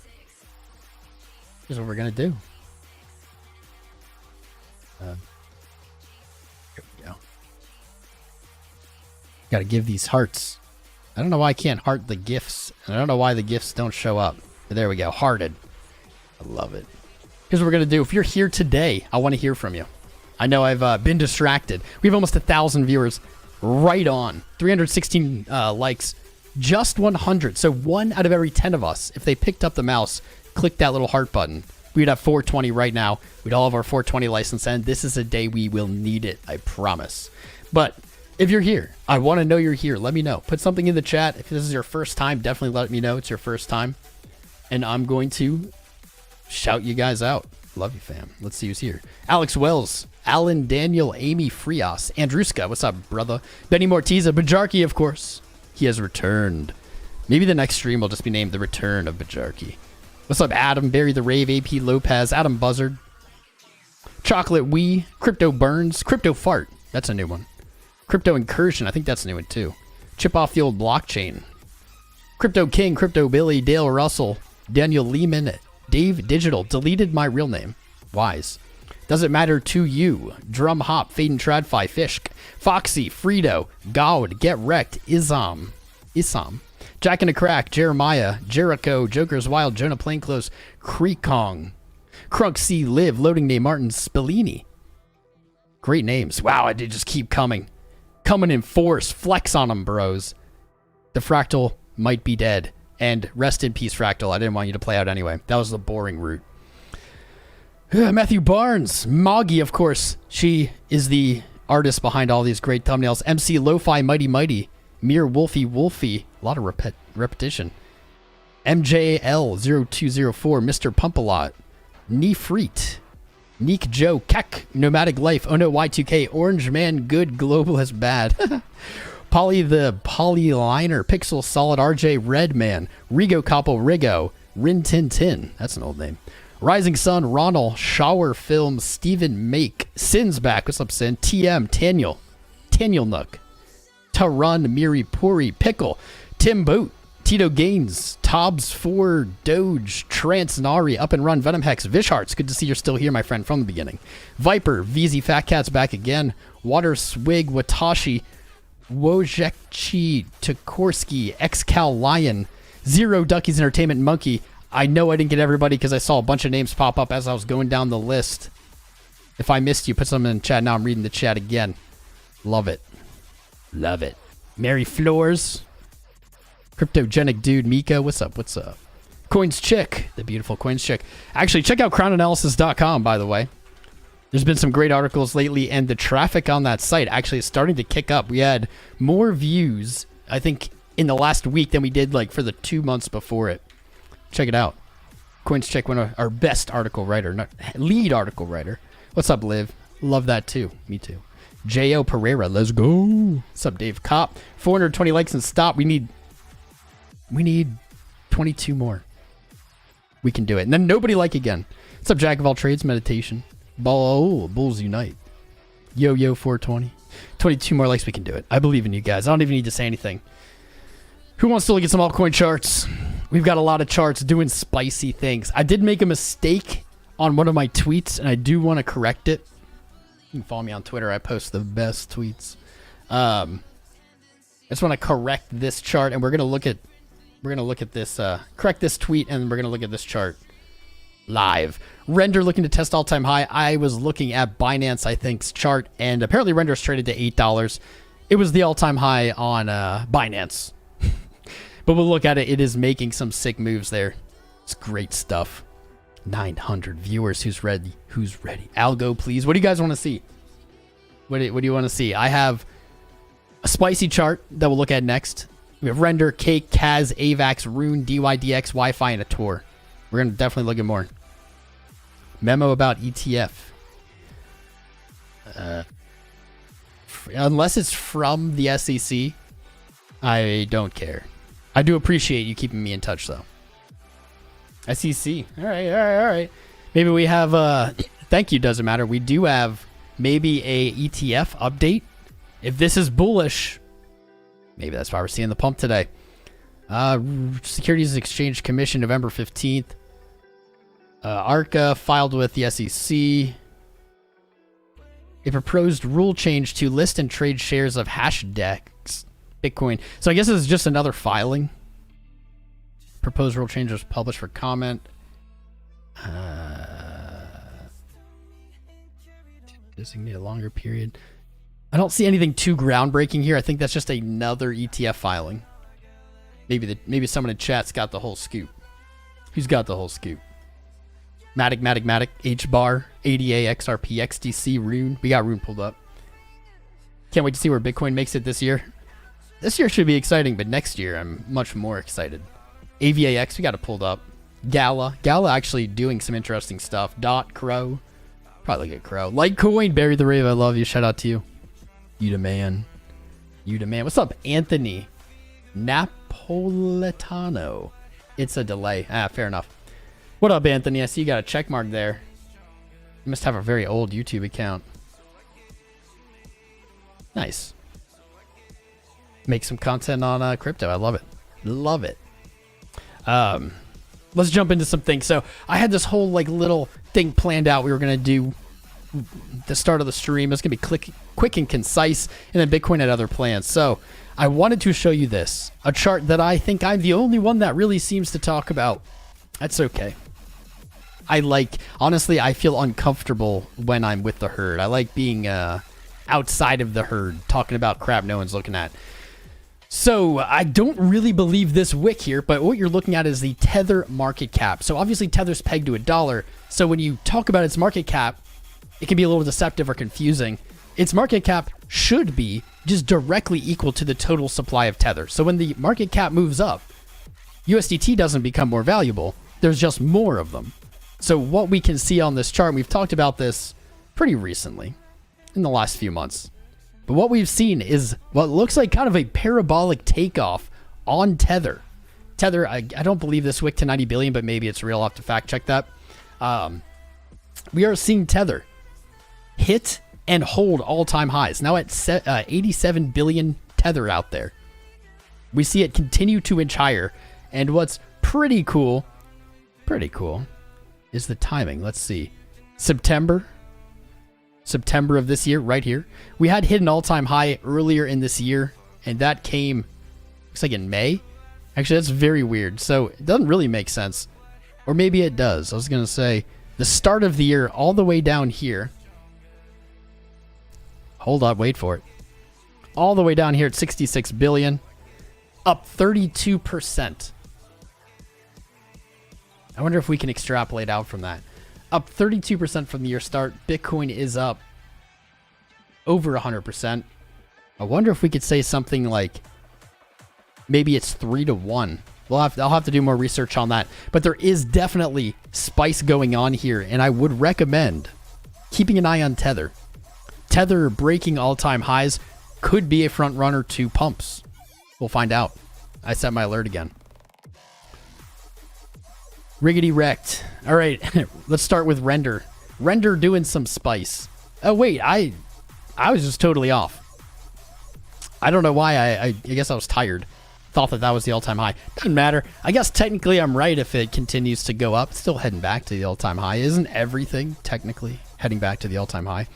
we're going to do. Here we go. Got to give these hearts. I don't know why I can't heart the gifts. And I don't know why the gifts don't show up. But there we go. Hearted. I love it. Here's what we're going to do. If you're here today, I want to hear from you. I know I've been distracted. We have almost 1,000 viewers. Right on. 316 likes. Just 100. So 1 out of every 10 of us, if they picked up the mouse, click that little heart button, we'd have 420 right now. We'd all have our 420 license, and this is a day we will need it, I promise. But if you're here, I want to know you're here. Let me know. Put something in the chat. If this is your first time, definitely let me know it's your first time. And I'm going to shout you guys out. Love you, fam. Let's see who's here. Alex Wells, Alan Daniel, Amy Frias, Andruska. What's up, brother? Benny Mortiza, Bjarki, of course. He has returned. Maybe the next stream will just be named The Return of Bjarki. What's up, Adam, Barry the Rave, AP Lopez, Adam Buzzard, Chocolate Wee, Crypto Burns, Crypto Fart. That's a new one. Crypto Incursion. I think that's a new one, too. Chip off the old blockchain. Crypto King, Crypto Billy, Dale Russell, Daniel Lehman, Dave Digital. Deleted my real name. Wise. Doesn't matter to you. Drum Hop, Fade and Tradfi, Fishk, Foxy, Frito, Gowd, Get Wrecked, Isam, Jack and a Crack, Jeremiah, Jericho, Joker's Wild, Jonah Plainclothes, Creekong, Crunk C, Live, Loading Name, Martin Spellini. Great names. Wow, I did just keep coming. Coming in force. Flex on them, bros. The Fractal might be dead. And rest in peace, Fractal. I didn't want you to play out anyway. That was the boring route. Matthew Barnes, Moggy, of course. She is the artist behind all these great thumbnails. MC Lo-Fi, Mighty Mighty, Mere Wolfie, a lot of repetition. MJL0204, Mr. Pump-A-Lot, Neefreet, Neek Joe, Kek, Nomadic Life, Oh No Y2K, Orange Man, Good, Globalist Bad, Polly the Polyliner, Pixel Solid, RJ Redman, Rigo Couple, Rigo, Rin Tin Tin, that's an old name. Rising Sun, Ronald, Shower Film, Steven Make, Sin's back. What's up, Sin? TM, Taniel Nook, Tarun, Miri Puri, Pickle, Tim Boot, Tito Gaines, Tobbs 4, Doge, Trance Nari, Up and Run, Venom Hex, Visharts. Good to see you're still here, my friend, from the beginning. Viper, VZ Fat Cat's back again. Water Swig, Watashi, Wojekchi, Tukorski, Xcal Lion, Zero Duckies Entertainment Monkey. I know I didn't get everybody because I saw a bunch of names pop up as I was going down the list. If I missed you, put something in the chat. Now I'm reading the chat again. Love it. Love it. Mary Floors. Cryptogenic Dude. Miko. What's up? What's up? Coins Chick. The beautiful Coins Chick. Actually, check out crownanalysis.com, by the way. There's been some great articles lately, and the traffic on that site actually is starting to kick up. We had more views, I think, in the last week than we did like for the 2 months before it. Check it out. Coins Check, one of our best article writer, not lead article writer. What's up, Liv? Love that too. Me too. J.O. Pereira, let's go. What's up, Dave Kopp? 420 likes and stop. We need 22 more. We can do it. And then nobody like again. What's up, Jack of all trades, meditation. Bulls Unite. Yo 420. 22 more likes, we can do it. I believe in you guys. I don't even need to say anything. Who wants to look at some altcoin charts? We've got a lot of charts doing spicy things. I did make a mistake on one of my tweets, and I do want to correct it. You can follow me on Twitter. I post the best tweets. I just want to correct this chart, and we're gonna look at this. Correct this tweet, and we're gonna look at this chart live. Render looking to test all-time high. I was looking at Binance, I think's chart, and apparently Render's traded to $8. It was the all-time high on Binance. But we'll look at it. It is making some sick moves there. It's great stuff. 900 viewers. Who's ready? Who's ready? Algo, please. What do you guys want to see? What do you want to see? I have a spicy chart that we'll look at next. We have Render, Cake, Kaz, AVAX, Rune, DYDX, Wi-Fi, and Ator. We're going to definitely look at more. Memo about ETF. Unless it's from the SEC, I don't care. I do appreciate you keeping me in touch, though. SEC. All right. Maybe we have... thank you, doesn't matter. We do have maybe a ETF update. If this is bullish, maybe that's why we're seeing the pump today. Securities and Exchange Commission, November 15th. ARCA filed with the SEC. A proposed rule change to list and trade shares of Hashdex Bitcoin. So I guess this is just another filing. Proposed rule change was published for comment. Designate a longer period. I don't see anything too groundbreaking here. I think that's just another ETF filing. Maybe someone in chat's got the whole scoop. Who's got the whole scoop? Matic, H-bar, ADA, XRP, XDC, Rune. We got Rune pulled up. Can't wait to see where Bitcoin makes it this year. This year should be exciting, but next year I'm much more excited. AVAX, we got it pulled up. Gala actually doing some interesting stuff. Dot, Crow. Probably get Crow. Litecoin, Barry the Rave, I love you. Shout out to you. You the man. What's up, Anthony? Napolitano. It's a delay. Fair enough. What up, Anthony? I see you got a check mark there. You must have a very old YouTube account. Nice. Make some content on crypto. I love it. Love it. Let's jump into some things. So I had this whole little thing planned out. We were going to do the start of the stream. It's going to be quick and concise. And then Bitcoin had other plans. So I wanted to show you this. A chart that I think I'm the only one that really seems to talk about. That's okay. Honestly, I feel uncomfortable when I'm with the herd. I like being outside of the herd, talking about crap no one's looking at. So I don't really believe this wick here, but what you're looking at is the Tether market cap. So obviously Tether's pegged to $1. So when you talk about its market cap, it can be a little deceptive or confusing. Its market cap should be just directly equal to the total supply of Tether. So when the market cap moves up, USDT doesn't become more valuable. There's just more of them. So what we can see on this chart, we've talked about this pretty recently in the last few months. But what we've seen is what looks like kind of a parabolic takeoff on Tether. Tether, I don't believe this wick to 90 billion, but maybe it's real. I'll have to fact check that. We are seeing Tether hit and hold all-time highs. Now at 87 billion Tether out there. We see it continue to inch higher. And what's pretty cool is the timing. Let's see. September of this year, right here. We had hit an all-time high earlier in this year, and that came, looks like in May. Actually, that's very weird. So it doesn't really make sense. Or maybe it does. I was going to say the start of the year all the way down here. Hold up, wait for it. All the way down here at 66 billion, up 32%. I wonder if we can extrapolate out from that. Up 32% from the year start. Bitcoin is up over 100%. I wonder if we could say something like maybe it's 3-1. I'll have to do more research on that. But there is definitely spice going on here, and I would recommend keeping an eye on Tether. Tether breaking all-time highs could be a front runner to pumps. We'll find out. I set my alert again. Riggedy wrecked. All right, let's start with Render. Render doing some spice. Oh wait, I was just totally off. I don't know why. I guess I was tired. Thought that was the all-time high. Doesn't matter. I guess technically I'm right if it continues to go up. Still heading back to the all-time high. Isn't everything technically heading back to the all-time high?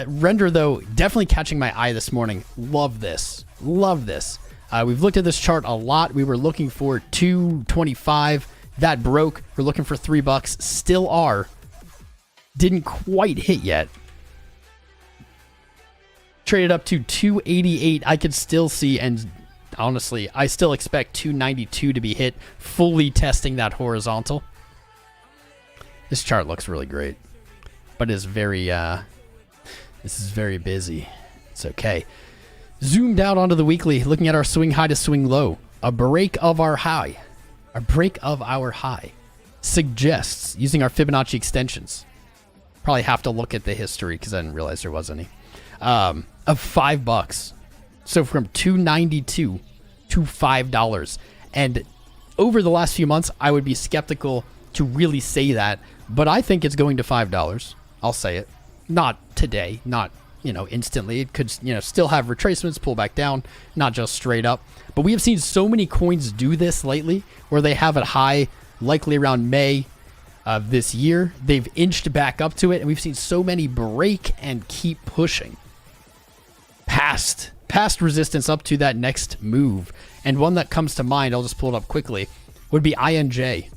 Render though, definitely catching my eye this morning. Love this. Love this. We've looked at this chart a lot. We were looking for 225. That broke. We're looking for $3. Still are. Didn't quite hit yet. Traded up to 288. I could still see, and honestly, I still expect 292 to be hit, fully testing that horizontal. This chart looks really great, but is very This is very busy. It's okay. Zoomed out onto the weekly, looking at our swing high to swing low. A break of our high. A break of our high suggests, using our Fibonacci extensions, probably have to look at the history because I didn't realize there was any, of $5. So from $2.92 to $5. And over the last few months, I would be skeptical to really say that, but I think it's going to $5. I'll say it. Not today, not, instantly. It could, still have retracements, pull back down, not just straight up. But we have seen so many coins do this lately where they have it high, likely around May of this year. They've inched back up to it, and we've seen so many break and keep pushing past resistance up to that next move. And one that comes to mind, I'll just pull it up quickly, would be INJ.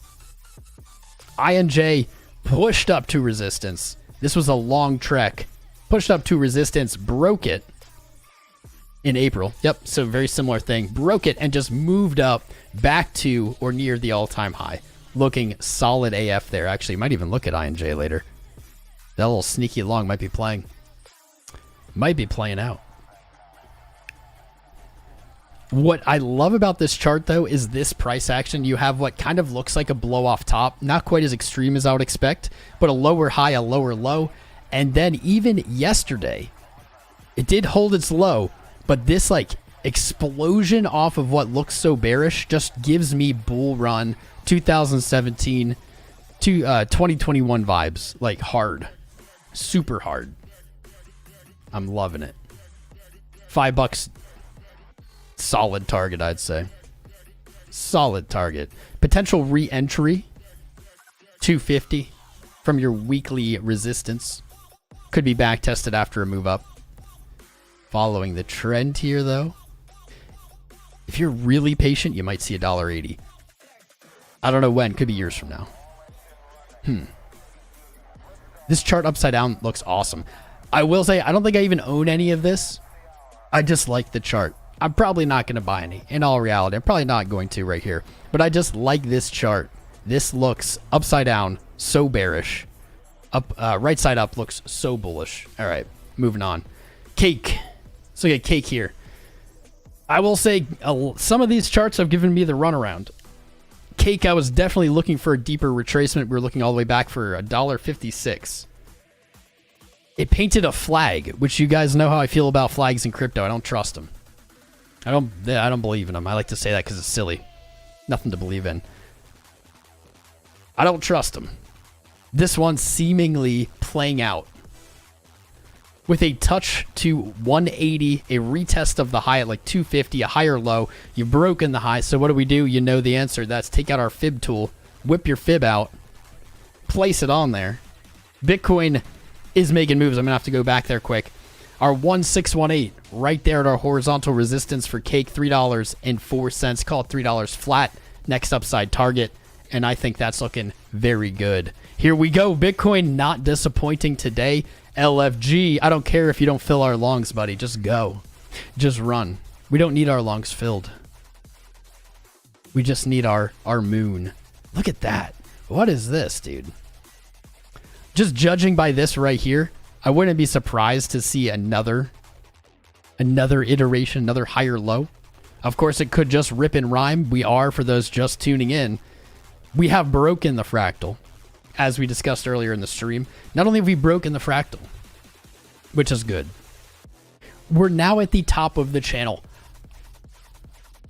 INJ pushed up to resistance. This was a long trek. Pushed up to resistance, broke it in April. Yep, so very similar thing. Broke it and just moved up back to or near the all-time high. Looking solid AF there. Actually, might even look at INJ later. That little sneaky long might be playing. Might be playing out. What I love about this chart, though, is this price action. You have what kind of looks like a blow off top. Not quite as extreme as I would expect, but a lower high, a lower low. And then even yesterday, it did hold its low, but this explosion off of what looks so bearish just gives me bull run 2017 to 2021 vibes. Hard. Super hard. I'm loving it. $5. Solid target, I'd say. Solid target. Potential re-entry. 250 from your weekly resistance. Could be back tested after a move up. Following the trend here, though. If you're really patient, you might see $1.80. I don't know when. Could be years from now. This chart upside down looks awesome. I will say, I don't think I even own any of this. I just like the chart. I'm probably not going to buy any. In all reality, I'm probably not going to right here. But I just like this chart. This looks upside down, so bearish. Up, right side up looks so bullish. All right, moving on. Cake. So we got cake here. I will say some of these charts have given me the runaround. Cake, I was definitely looking for a deeper retracement. We were looking all the way back for $1.56. It painted a flag, which you guys know how I feel about flags in crypto. I don't trust them. I don't believe in them. I like to say that because it's silly. Nothing to believe in. I don't trust them. This one seemingly playing out. With a touch to 180, a retest of the high at 250, a higher low. You've broken the high, so what do? You know the answer. That's take out our fib tool, whip your fib out, place it on there. Bitcoin is making moves. I'm going to have to go back there quick. Our 1618, right there at our horizontal resistance for cake, $3.04. Call it $3 flat. Next upside target. And I think that's looking very good. Here we go. Bitcoin not disappointing today. LFG, I don't care if you don't fill our longs, buddy. Just go. Just run. We don't need our longs filled. We just need our moon. Look at that. What is this, dude? Just judging by this right here, I wouldn't be surprised to see another iteration, another higher low. Of course, it could just rip and rhyme. We are, for those just tuning in, we have broken the fractal, as we discussed earlier in the stream. Not only have we broken the fractal, which is good, we're now at the top of the channel.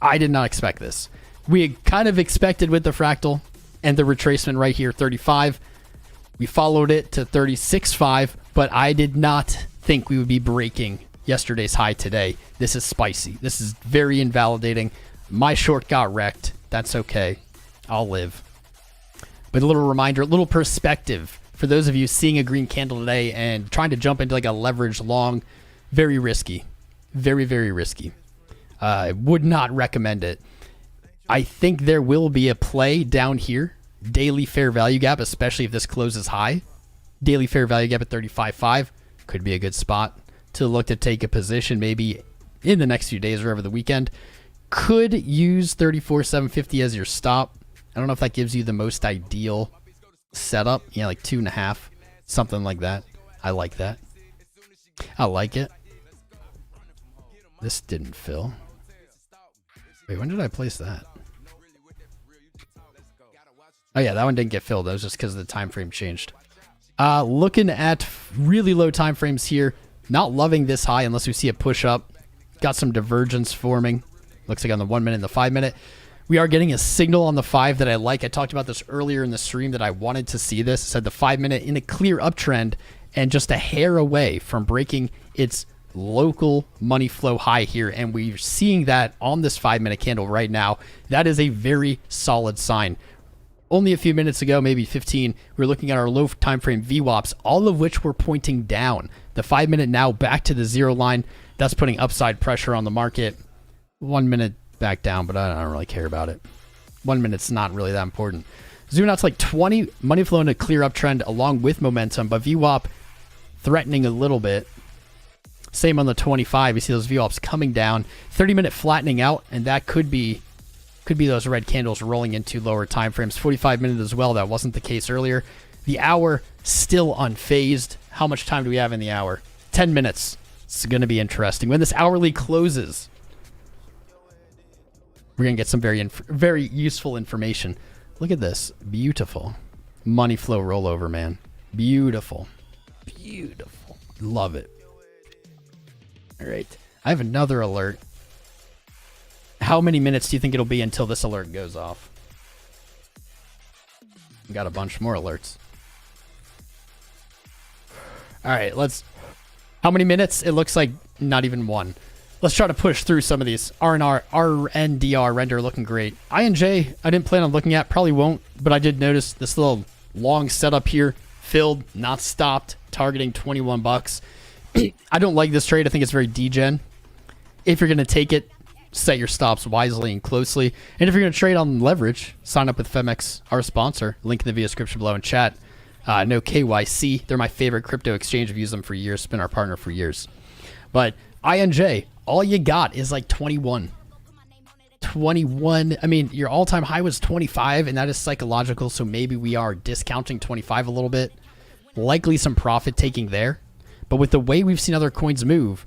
I did not expect this. We had kind of expected with the fractal and the retracement right here, 35. We followed it to 36.5, but I did not think we would be breaking yesterday's high today. This is spicy. This is very invalidating. My short got wrecked. That's okay. I'll live. But a little reminder, a little perspective for those of you seeing a green candle today and trying to jump into a leverage long. Very risky. Very, very risky. I would not recommend it. I think there will be a play down here. Daily fair value gap, especially if this closes high. Daily fair value gap at 35.5 could be a good spot to look to take a position maybe in the next few days or over the weekend. Could use 34.750 as your stop. I don't know if that gives you the most ideal setup. Yeah, 2.5, something like that. I like that. I like it. This didn't fill. Wait, when did I place that? Oh yeah, that one didn't get filled. That was just because the time frame changed. Looking at really low time frames here. Not loving this high unless we see a push up. Got some divergence forming. Looks like on the 1 minute and the 5 minute. We are getting a signal on the 5 that I like. I talked about this earlier in the stream that I wanted to see this. I said the 5 minute in a clear uptrend and just a hair away from breaking its local money flow high here. And we're seeing that on this 5 minute candle right now. That is a very solid sign. Only a few minutes ago, maybe 15, we were looking at our low time frame VWAPs, all of which were pointing down. The 5 minute now back to the 0 line. That's putting upside pressure on the market. 1 minute back down, but I don't really care about it. 1 minute's not really that important. Zooming out to like 20, money flow in a clear uptrend along with momentum, but VWAP threatening a little bit. Same on the 25. You see those VWAPs coming down. 30 minute flattening out, and that could be those red candles rolling into lower time frames. 45 minute as well. That wasn't the case earlier. The hour still unfazed. How much time do we have in the hour? 10 minutes. It's going to be interesting. When this hourly closes, we're going to get some very useful information. Look at this. Beautiful. Money flow rollover, man. Beautiful. Beautiful. Love it. All right. I have another alert. How many minutes do you think it'll be until this alert goes off? We got a bunch more alerts. All right, how many minutes? It looks like not even one. Let's try to push through some of these. RNDR render looking great. INJ, I didn't plan on looking at, probably won't, but I did notice this little long setup here, filled, not stopped, targeting 21 bucks. I don't like this trade. I think it's very degen. If you're going to take it, set your stops wisely and closely. And if you're going to trade on leverage, sign up with FEMX, our sponsor. Link in the video description below in chat. No KYC. They're my favorite crypto exchange. I've used them for years. Been our partner for years. But INJ, all you got is like 21. 21. I mean, your all-time high was 25, and that is psychological. So maybe we are discounting 25 a little bit. Likely some profit taking there. But with the way we've seen other coins move,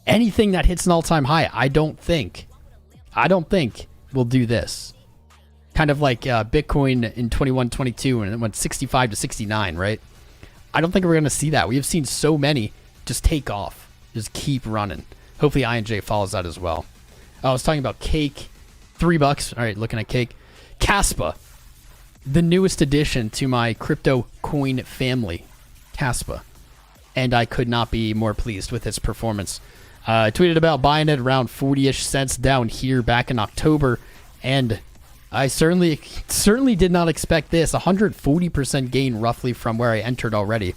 anything that hits an all-time high, I don't think will do this. Kind of like Bitcoin in 21, 22, and it went 65 to 69, right? I don't think we're going to see that. We have seen so many just take off, just keep running. Hopefully INJ follows that as well. I was talking about Cake, $3. All right, looking at Cake. Kaspa, the newest addition to my crypto coin family, Kaspa. And I could not be more pleased with its performance. I tweeted about buying it around 40-ish cents down here back in October, and I certainly did not expect this. 140% gain roughly from where I entered already.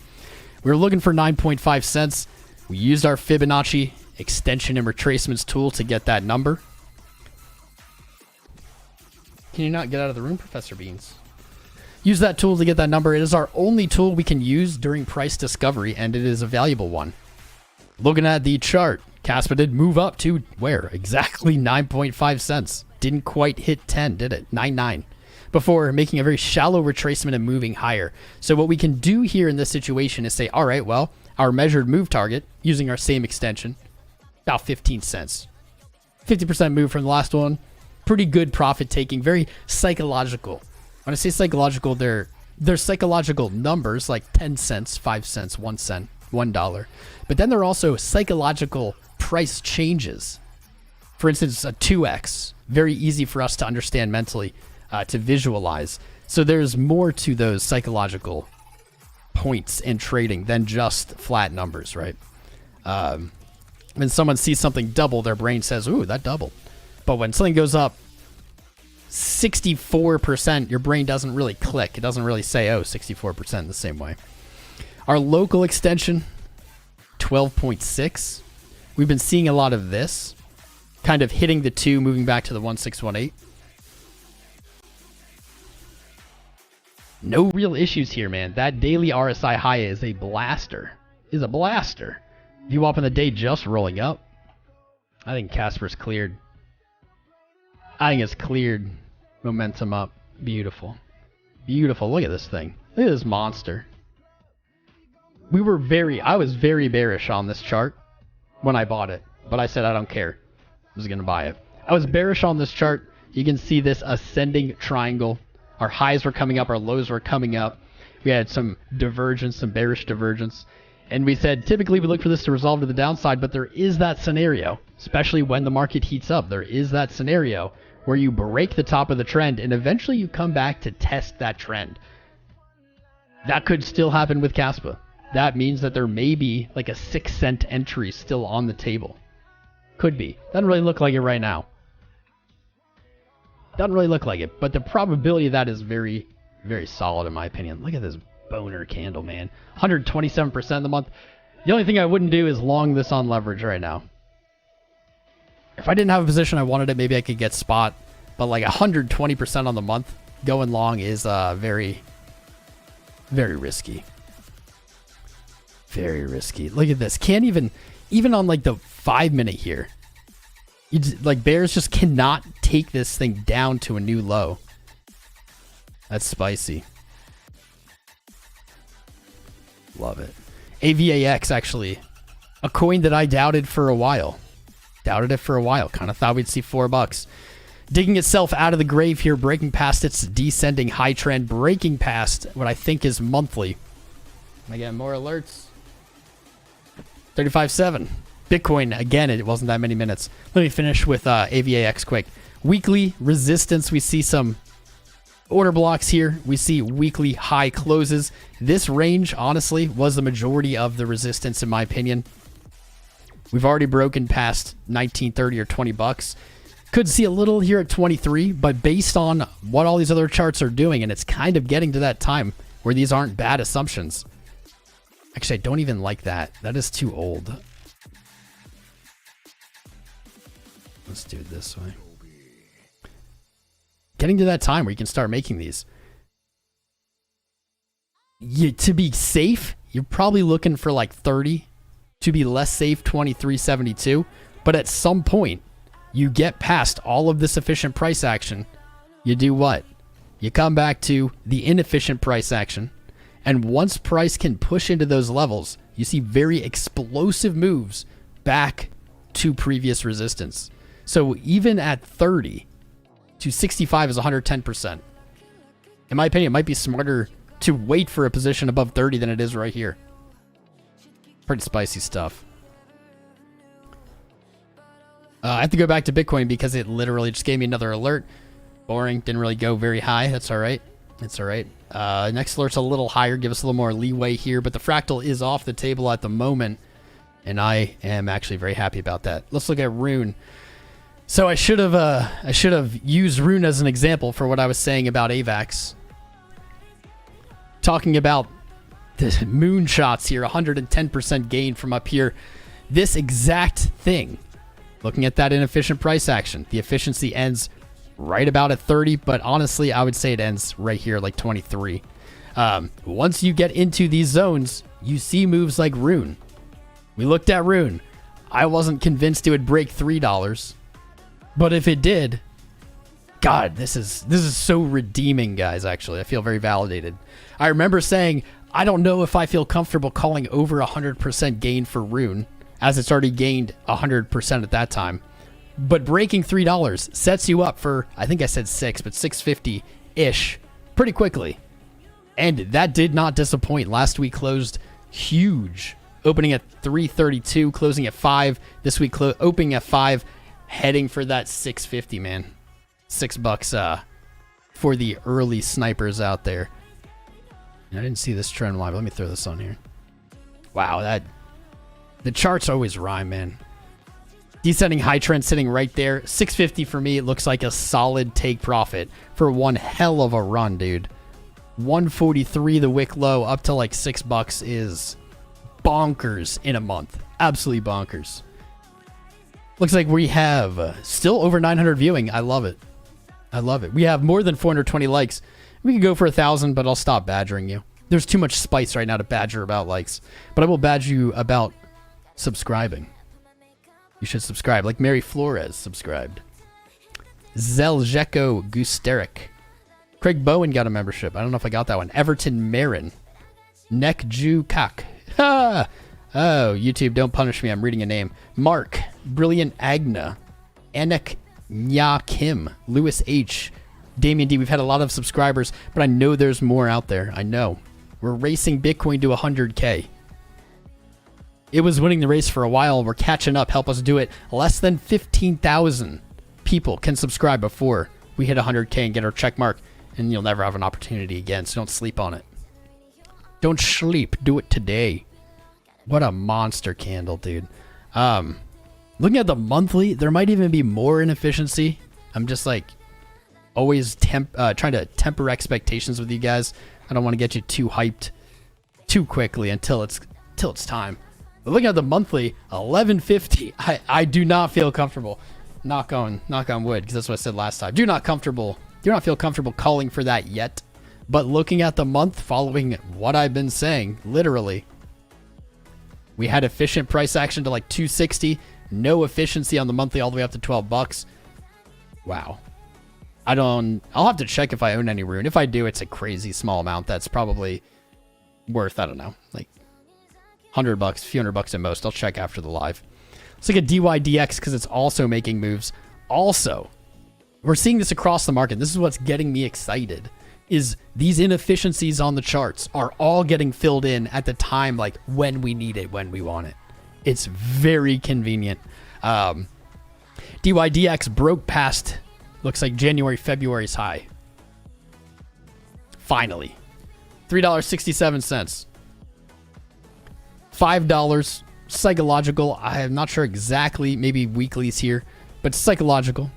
We were looking for 9.5 cents. We used our Fibonacci extension and retracements tool to get that number. Can you not get out of the room, Professor Beans? Use that tool to get that number. It is our only tool we can use during price discovery, and it is a valuable one. Looking at the chart, Kaspa did move up to where? Exactly 9.5 cents. Didn't quite hit 10, did it? 9.9. Before making a very shallow retracement and moving higher. So what we can do here in this situation is say, all right, well, our measured move target, using our same extension, about 15 cents. 50% move from the last one. Pretty good profit taking. Very psychological. When I say psychological, they're psychological numbers like 10 cents, 5 cents, 1 cent, $1. But then there are also psychological price changes. For instance, a 2x, very easy for us to understand mentally, to visualize. So there's more to those psychological points in trading than just flat numbers, right? When someone sees something double, their brain says, ooh, that doubled. But when something goes up 64%, your brain doesn't really click. It doesn't really say, oh, 64% the same way. Our local extension, 12.6. We've been seeing a lot of this, kind of hitting the 2, moving back to the 1618. No real issues here, man. That daily RSI high is a blaster. VWAP on the day just rolling up. I think Casper's cleared. I think it's cleared. Momentum up. Beautiful. Beautiful. Look at this thing. Look at this monster. I was very bearish on this chart when I bought it, but I said I don't care. I was going to buy it. I was bearish on this chart. You can see this ascending triangle. Our highs were coming up, our lows were coming up. We had some divergence, some bearish divergence. And we said typically we look for this to resolve to the downside, but there is that scenario, especially when the market heats up. There is that scenario where you break the top of the trend and eventually you come back to test that trend. That could still happen with Kaspa. That means that there may be like a 6-cent entry still on the table. Could be. Doesn't really look like it right now. Doesn't really look like it, but the probability of that is very, very solid in my opinion. Look at this boner candle, man. 127% of the month. The only thing I wouldn't do is long this on leverage right now. If I didn't have a position I wanted it, maybe I could get spot, but like 120% on the month going long is very, very risky. Very risky. Look at this. Can't even on like the 5-minute here. Like bears just cannot take this thing down to a new low. That's spicy. Love it. AVAX, actually. A coin that I doubted for a while. Doubted it for a while. Kind of thought we'd see $4. Digging itself out of the grave here, breaking past its descending high trend, breaking past what I think is monthly. Am I getting more alerts? 35.7. Bitcoin, again, it wasn't that many minutes. Let me finish with AVAX quick. Weekly resistance, we see some order blocks here. We see weekly high closes. This range, honestly, was the majority of the resistance in my opinion. We've already broken past 19.30 or $20. Could see a little here at 23, but based on what all these other charts are doing, and it's kind of getting to that time where these aren't bad assumptions. Actually, I don't even like that. That is too old. Let's do it this way. Getting to that time where you can start making these. To be safe, you're probably looking for like 30. To be less safe, 23.72. But at some point, you get past all of this efficient price action. You do what? You come back to the inefficient price action. And once price can push into those levels, you see very explosive moves back to previous resistance. So even at 30 to 65 is 110%. In my opinion, it might be smarter to wait for a position above 30 than it is right here. Pretty spicy stuff. I have to go back to Bitcoin because it literally just gave me another alert. Boring. Didn't really go very high. That's all right. It's all right. Next alert's a little higher. Give us a little more leeway here. But the fractal is off the table at the moment. And I am actually very happy about that. Let's look at Rune. So I should have used Rune as an example for what I was saying about AVAX. Talking about the moonshots here, 110% gain from up here. This exact thing. Looking at that inefficient price action. The efficiency ends right about at 30, but honestly, I would say it ends right here like 23. Once you get into these zones, you see moves like Rune. We looked at Rune. I wasn't convinced it would break $3. But if it did, God, this is so redeeming, guys, actually. I feel very validated. I remember saying, I don't know if I feel comfortable calling over 100% gain for Rune, as it's already gained 100% at that time. But breaking $3 sets you up for, I think I said 6, but 650-ish pretty quickly. And that did not disappoint. Last week closed huge. Opening at 332, closing at 5. This week opening at 5. Heading for that 650, man. $6 for the early snipers out there. I didn't see this trend live. Let me throw this on here. Wow, the charts always rhyme, man. Descending high trend sitting right there. 650 for me. It looks like a solid take profit for one hell of a run, dude. 143 the wick low up to like $6 is bonkers in a month. Absolutely bonkers. Looks like we have still over 900 viewing. I love it. I love it. We have more than 420 likes. We could go for 1,000, but I'll stop badgering you. There's too much spice right now to badger about likes. But I will badger you about subscribing. You should subscribe. Like Mary Flores subscribed. Zeljeko Gusteric. Craig Bowen got a membership. I don't know if I got that one. Everton Marin. Nekju Kak. Oh, YouTube, don't punish me. I'm reading a name. Mark, Brilliant Agna, Anik Nya Kim, Lewis H, Damien D. We've had a lot of subscribers, but I know there's more out there. I know. We're racing Bitcoin to 100K. It was winning the race for a while. We're catching up. Help us do it. Less than 15,000 people can subscribe before we hit 100K and get our check mark, and you'll never have an opportunity again, so don't sleep on it. Don't sleep. Do it today. What a monster candle, dude. Looking at the monthly, there might even be more inefficiency. I'm just like always trying to temper expectations with you guys. I don't want to get you too hyped too quickly until it's time. But looking at the monthly, 1150. I do not feel comfortable. Knock on wood, because that's what I said last time. Do not feel comfortable calling for that yet. But looking at the month, following what I've been saying, literally, we had efficient price action to like 260. No efficiency on the monthly all the way up to 12 bucks. Wow. I'll have to check if I own any Rune. If I do, it's a crazy small amount. That's probably worth, I don't know, like $100, a few $100 at most. I'll check after the live. Let's look at DYDX because it's also making moves. Also, we're seeing this across the market. This is what's getting me excited, is these inefficiencies on the charts are all getting filled in at the time, like when we need it, when we want it. It's very convenient. DYDX broke past, looks like January, February's high. Finally. $3.67. $5 psychological. I'm not sure exactly, maybe weeklies here, but psychological.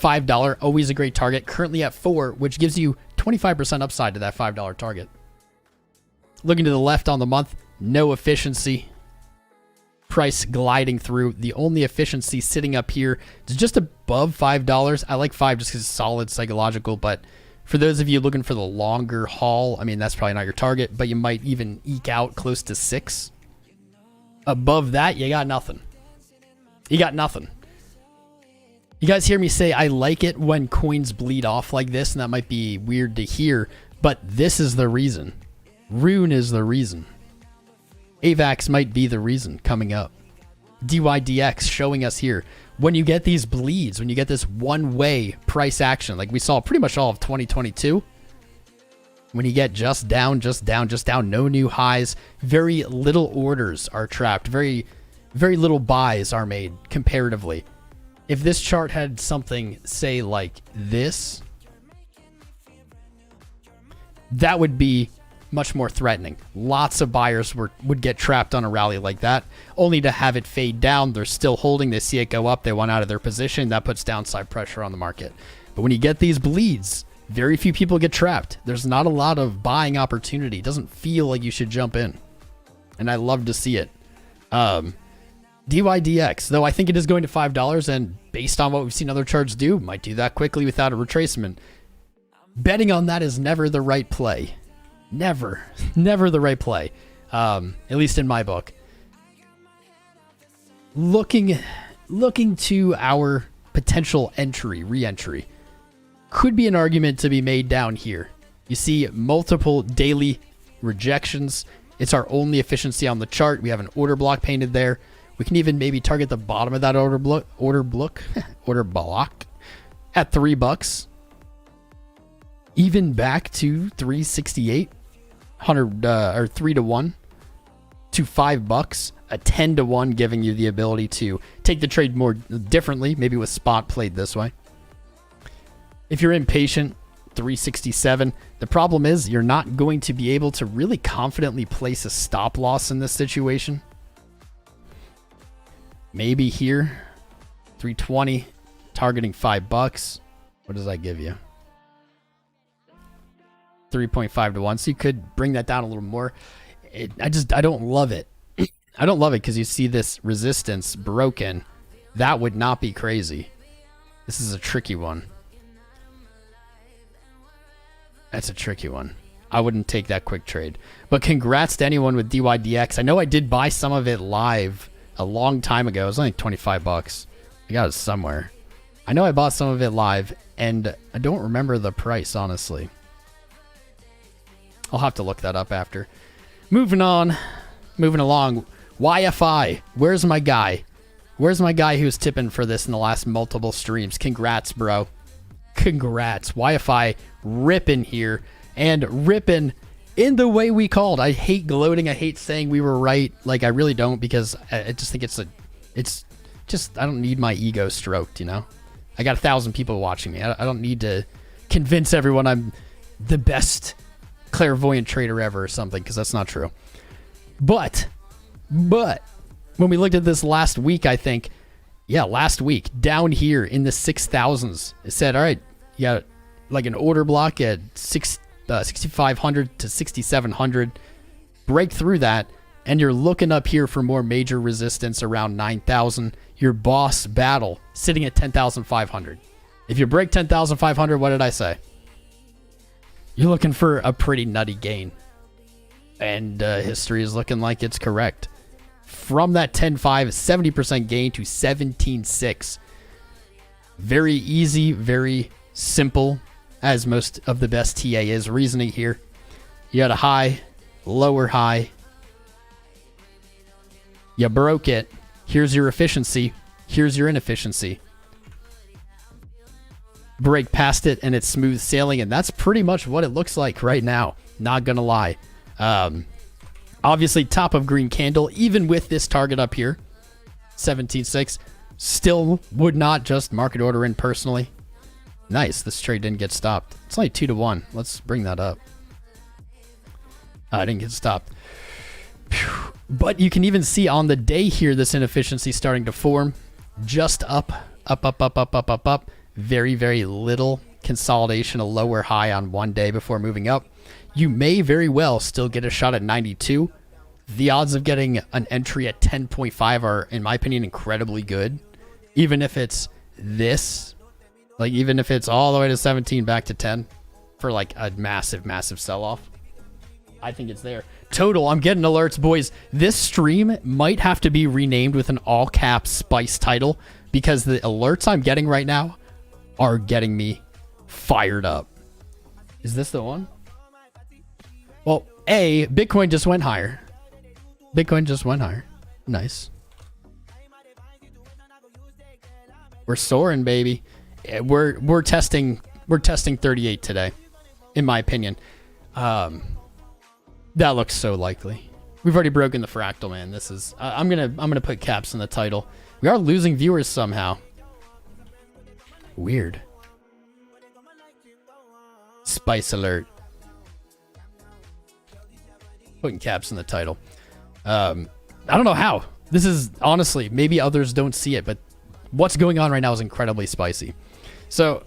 $5, always a great target. Currently at 4, which gives you 25% upside to that $5 target. Looking to the left on the month, no efficiency. Price gliding through. The only efficiency sitting up here is just above $5. I like 5 just because it's solid psychological, but for those of you looking for the longer haul, I mean, that's probably not your target, but you might even eke out close to 6. Above that, you got nothing. You got nothing. You guys hear me say I like it when coins bleed off like this, and that might be weird to hear, but this is the reason. Rune is the reason. AVAX might be the reason coming up. DYDX showing us here. When you get these bleeds, when you get this one-way price action, like we saw pretty much all of 2022, when you get just down, no new highs, very little orders are trapped, very, very little buys are made comparatively. If this chart had something, say, like this, that would be much more threatening. Lots of buyers would get trapped on a rally like that, only to have it fade down. They're still holding. They see it go up. They want out of their position. That puts downside pressure on the market. But when you get these bleeds, very few people get trapped. There's not a lot of buying opportunity. It doesn't feel like you should jump in. And I love to see it. DYDX, though I think it is going to $5, and based on what we've seen other charts do, might do that quickly without a retracement. Betting on that is never the right play. Never the right play. At least in my book. Looking to our potential re-entry. Could be an argument to be made down here. You see multiple daily rejections. It's our only efficiency on the chart. We have an order block painted there. We can even maybe target the bottom of that order block at $3. Even back to 368, 100 or 3 to 1 to $5, a 10 to 1, giving you the ability to take the trade more differently, maybe with spot played this way. If you're impatient, 367. The problem is you're not going to be able to really confidently place a stop loss in this situation. Maybe here, 320, targeting $5. What does that give you? 3.5 to 1. So you could bring that down a little more. I don't love it. I don't love it because you see this resistance broken. That would not be crazy. This is a tricky one. That's a tricky one. I wouldn't take that quick trade. But congrats to anyone with DYDX. I know I did buy some of it live a long time ago. It was only $25. I got it somewhere. I know I bought some of it live, and I don't remember the price, honestly. I'll have to look that up after. Moving on. moving along. YFI, where's my guy? Where's my guy who's tipping for this in the last multiple streams? Congrats, bro. Congrats. YFI ripping here and ripping in the way we called. I hate gloating. I hate saying we were right. Like, I really don't, because I just think it's just, I don't need my ego stroked, you know? I got 1,000 people watching me. I don't need to convince everyone I'm the best clairvoyant trader ever or something, because that's not true. But when we looked at this last week, I think, yeah, last week, down here in the 6,000s, it said, all right, you got like an order block at 6,500 to 6,700. Break through that, and you're looking up here for more major resistance around 9,000. Your boss battle sitting at 10,500. If you break 10,500, what did I say? You're looking for a pretty nutty gain. And history is looking like it's correct. From that 10.5, 70% gain to 17.6. Very easy, very simple, as most of the best TA is reasoning here. You had a high, lower high. You broke it. Here's your efficiency. Here's your inefficiency. Break past it, and it's smooth sailing, and that's pretty much what it looks like right now. Not gonna lie. Obviously, top of green candle, even with this target up here, 17.6, still would not just market order in personally. Nice, this trade didn't get stopped. It's only 2-1. Let's bring that up. I didn't get stopped. Whew. But you can even see on the day here, this inefficiency starting to form. Just up. Very, very little consolidation, a lower high on one day before moving up. You may very well still get a shot at 92. The odds of getting an entry at 10.5 are, in my opinion, incredibly good. Even if it's this, like even if it's all the way to 17 back to 10 for like a massive, massive sell-off, I think it's there. Total, I'm getting alerts, boys. This stream might have to be renamed with an all-cap spice title, because the alerts I'm getting right now are getting me fired up. Is this the one? Well, Bitcoin just went higher. Bitcoin just went higher. Nice. We're soaring, baby. We're testing 38 today, in my opinion. That looks so likely. We've already broken the fractal, man. This is I'm gonna put caps in the title. We are losing viewers somehow. Weird. Spice alert. Putting caps in the title. I don't know how. This is honestly, maybe others don't see it, but what's going on right now is incredibly spicy. So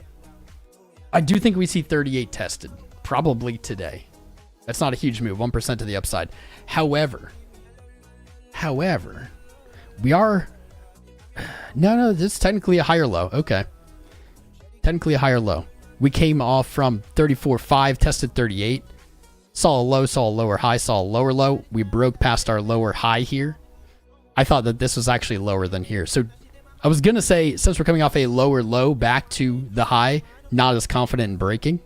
I do think we see 38 tested, probably today. That's not a huge move, 1% to the upside. However, we are... No, this is technically a higher low. Okay. Technically a higher low. We came off from 34.5, tested 38. Saw a low, saw a lower high, saw a lower low. We broke past our lower high here. I thought that this was actually lower than here. So I was going to say, since we're coming off a lower low back to the high, not as confident in breaking.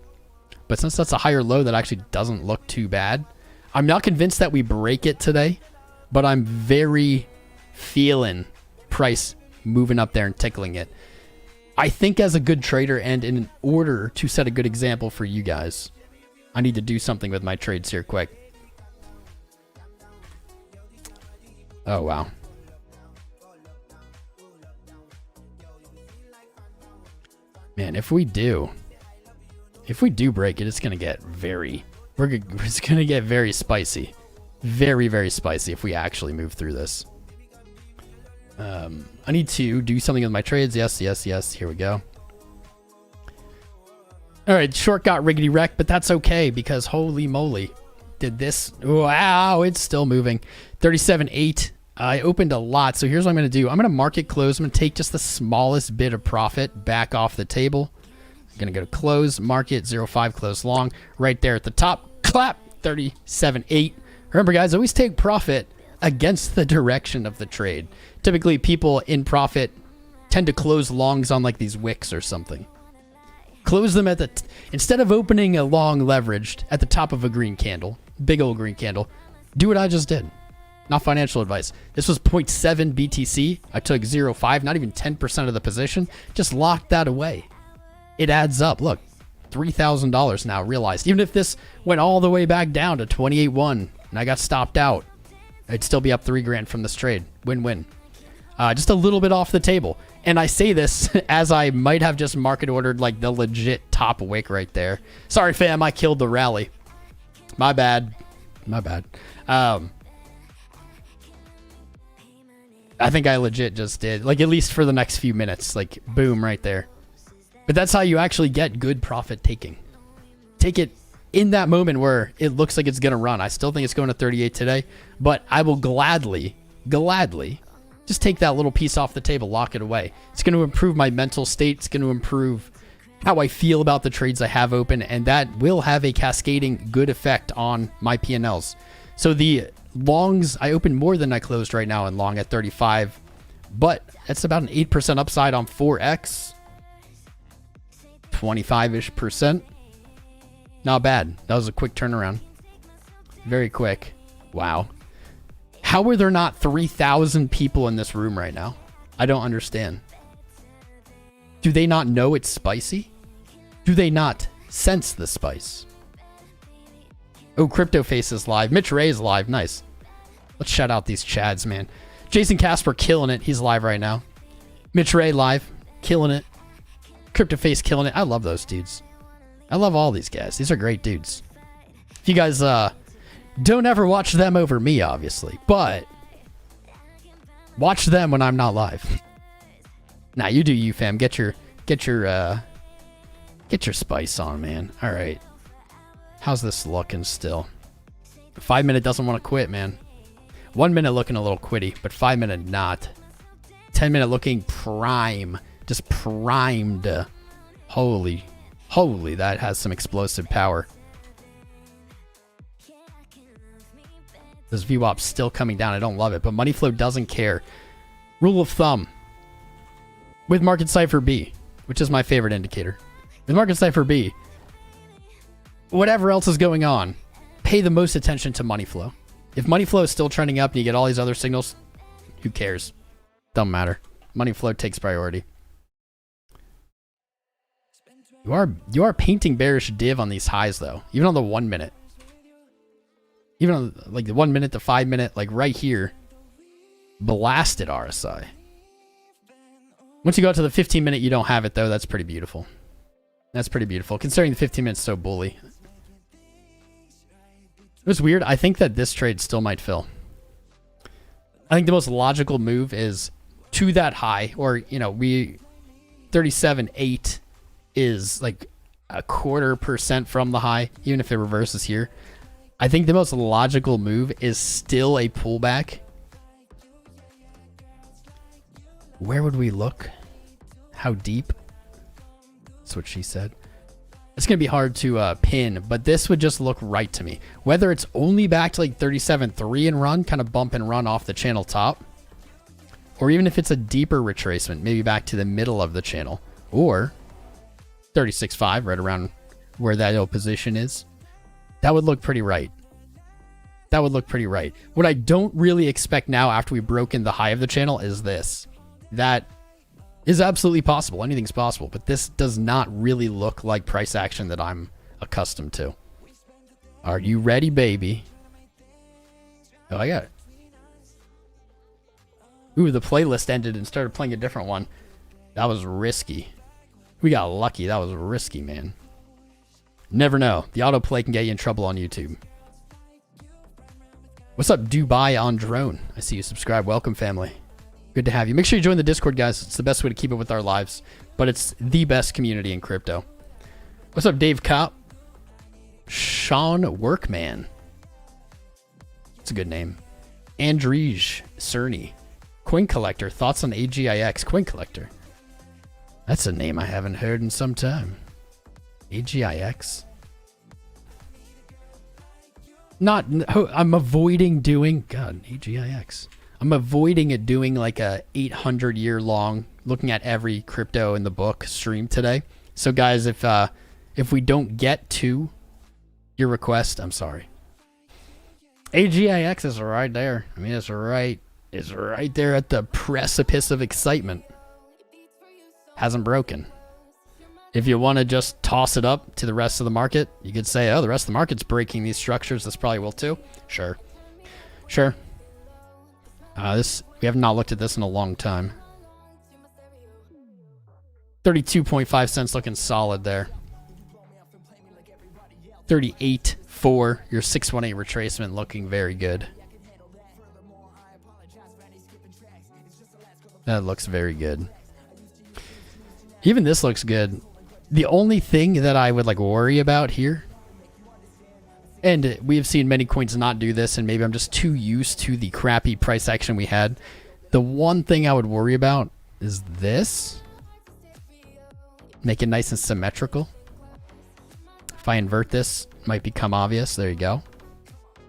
But since that's a higher low, that actually doesn't look too bad. I'm not convinced that we break it today, but I'm very feeling price moving up there and tickling it. I think as a good trader and in order to set a good example for you guys, I need to do something with my trades here quick. Oh, wow. Man, if we do break it, it's going to get it's going to get very spicy. Very, very spicy if we actually move through this. I need to do something with my trades. Yes. Here we go. All right, short got riggedy wrecked, but that's okay because holy moly. Did this... Wow, it's still moving. 37.8. I opened a lot, so here's what I'm going to do. I'm going to market close. I'm going to take just the smallest bit of profit back off the table. I'm going to go to close, market, 0.5, close long. Right there at the top. Clap, 37.8. Remember, guys, always take profit against the direction of the trade. Typically, people in profit tend to close longs on like these wicks or something. Close them at the... Instead of opening a long leveraged at the top of a green candle, big old green candle, do what I just did. Not financial advice. This was 0.7 BTC. I took 0.5, not even 10% of the position. Just locked that away. It adds up. Look, $3,000 now realized. Even if this went all the way back down to 28.1 and I got stopped out, I'd still be up $3,000 from this trade. Win-win. Just a little bit off the table. And I say this as I might have just market ordered like the legit top wick right there. Sorry, fam, I killed the rally. My bad. My bad. I think I legit just did. Like, at least for the next few minutes. Like, boom, right there. But that's how you actually get good profit taking. Take it in that moment where it looks like it's going to run. I still think it's going to 38 today. But I will gladly just take that little piece off the table, lock it away. It's going to improve my mental state. It's going to improve how I feel about the trades I have open. And that will have a cascading good effect on my P&Ls. So the longs, I opened more than I closed right now in long at 35, but that's about an 8% upside on Forex. 25-ish percent. Not bad. That was a quick turnaround. Very quick. Wow. How are there not 3,000 people in this room right now? I don't understand. Do they not know it's spicy? Do they not sense the spice? Oh, Crypto Face is live. Mitch Ray is live. Nice. Let's shout out these chads, man. Jason Kasper killing it. He's live right now. Mitch Ray live. Killing it. Crypto Face killing it. I love those dudes. I love all these guys. These are great dudes. If you guys don't ever watch them over me, obviously, but watch them when I'm not live. Nah, you do you, fam. Get your spice on, man. All right. How's this looking still? 5 minute doesn't want to quit, man. 1 minute looking a little quitty, but 5 minute not. 10 minute looking prime. Just primed. Holy, that has some explosive power. This VWAP's still coming down. I don't love it, but money flow doesn't care. Rule of thumb. With Market Cipher B, which is my favorite indicator. With Market Cipher B, whatever else is going on, pay the most attention to money flow. If money flow is still trending up and you get all these other signals, who cares? Doesn't matter. Money flow takes priority. You are painting bearish div on these highs though, even on the 1 minute. Even on like the 1 minute to 5 minute, like right here, blasted RSI. Once you go to the 15 minute, you don't have it though. That's pretty beautiful. That's pretty beautiful, considering the 15 minutes so bully. It was weird. I think that this trade still might fill. I think the most logical move is to that high, or, you know, 37.8 is like 0.25% from the high, even if it reverses here. I think the most logical move is still a pullback. Where would we look? How deep? That's what she said. It's going to be hard to pin, but this would just look right to me. Whether it's only back to like 37.3 and run, kind of bump and run off the channel top, or even if it's a deeper retracement, maybe back to the middle of the channel, or 36.5, right around where that old position is, that would look pretty right. That would look pretty right. What I don't really expect now after we've broken the high of the channel is this. That is absolutely possible. Anything's possible, but this does not really look like price action that I'm accustomed to. Are you ready, baby? Oh, I got it. Ooh, the playlist ended and started playing a different one. That was risky. We got lucky. That was risky, man. Never know. The autoplay can get you in trouble on YouTube. What's up, Dubai on Drone? I see you subscribe. Welcome, family. Good to have you. Make sure you join the Discord, guys. It's the best way to keep it with our lives, but it's the best community in crypto. What's up, Dave Kopp? Sean Workman. It's a good name. Andrej Cerny. Coin Collector. Thoughts on AGIX? Coin Collector. That's a name I haven't heard in some time. AGIX. I'm avoiding doing, God, AGIX. I'm avoiding it doing like a 800 year long, looking at every crypto in the book stream today. So guys, if we don't get to your request, I'm sorry. AGIX is right there. I mean, it's right there at the precipice of excitement. Hasn't broken. If you want to just toss it up to the rest of the market, you could say, oh, the rest of the market's breaking these structures. This probably will too. Sure. Sure. We have not looked at this in a long time. 32.5 cents looking solid there. 38.4, your 618 retracement looking very good. That looks very good. Even this looks good. The only thing that I would like worry about here, and we have seen many coins not do this, and maybe I'm just too used to the crappy price action we had. The one thing I would worry about is this. Make it nice and symmetrical. If I invert this, it might become obvious. There you go.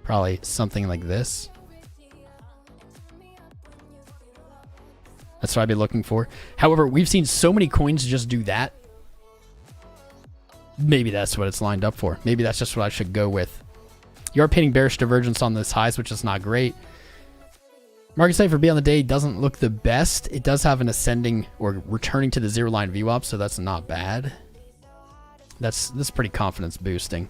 Probably something like this. That's what I'd be looking for. However, we've seen so many coins just do that. Maybe that's what it's lined up for. Maybe that's just what I should go with. You are painting bearish divergence on this highs, which is not great. Market site for B on the day doesn't look the best. It does have an ascending or returning to the zero line VWAP, so that's not bad. That's pretty confidence boosting.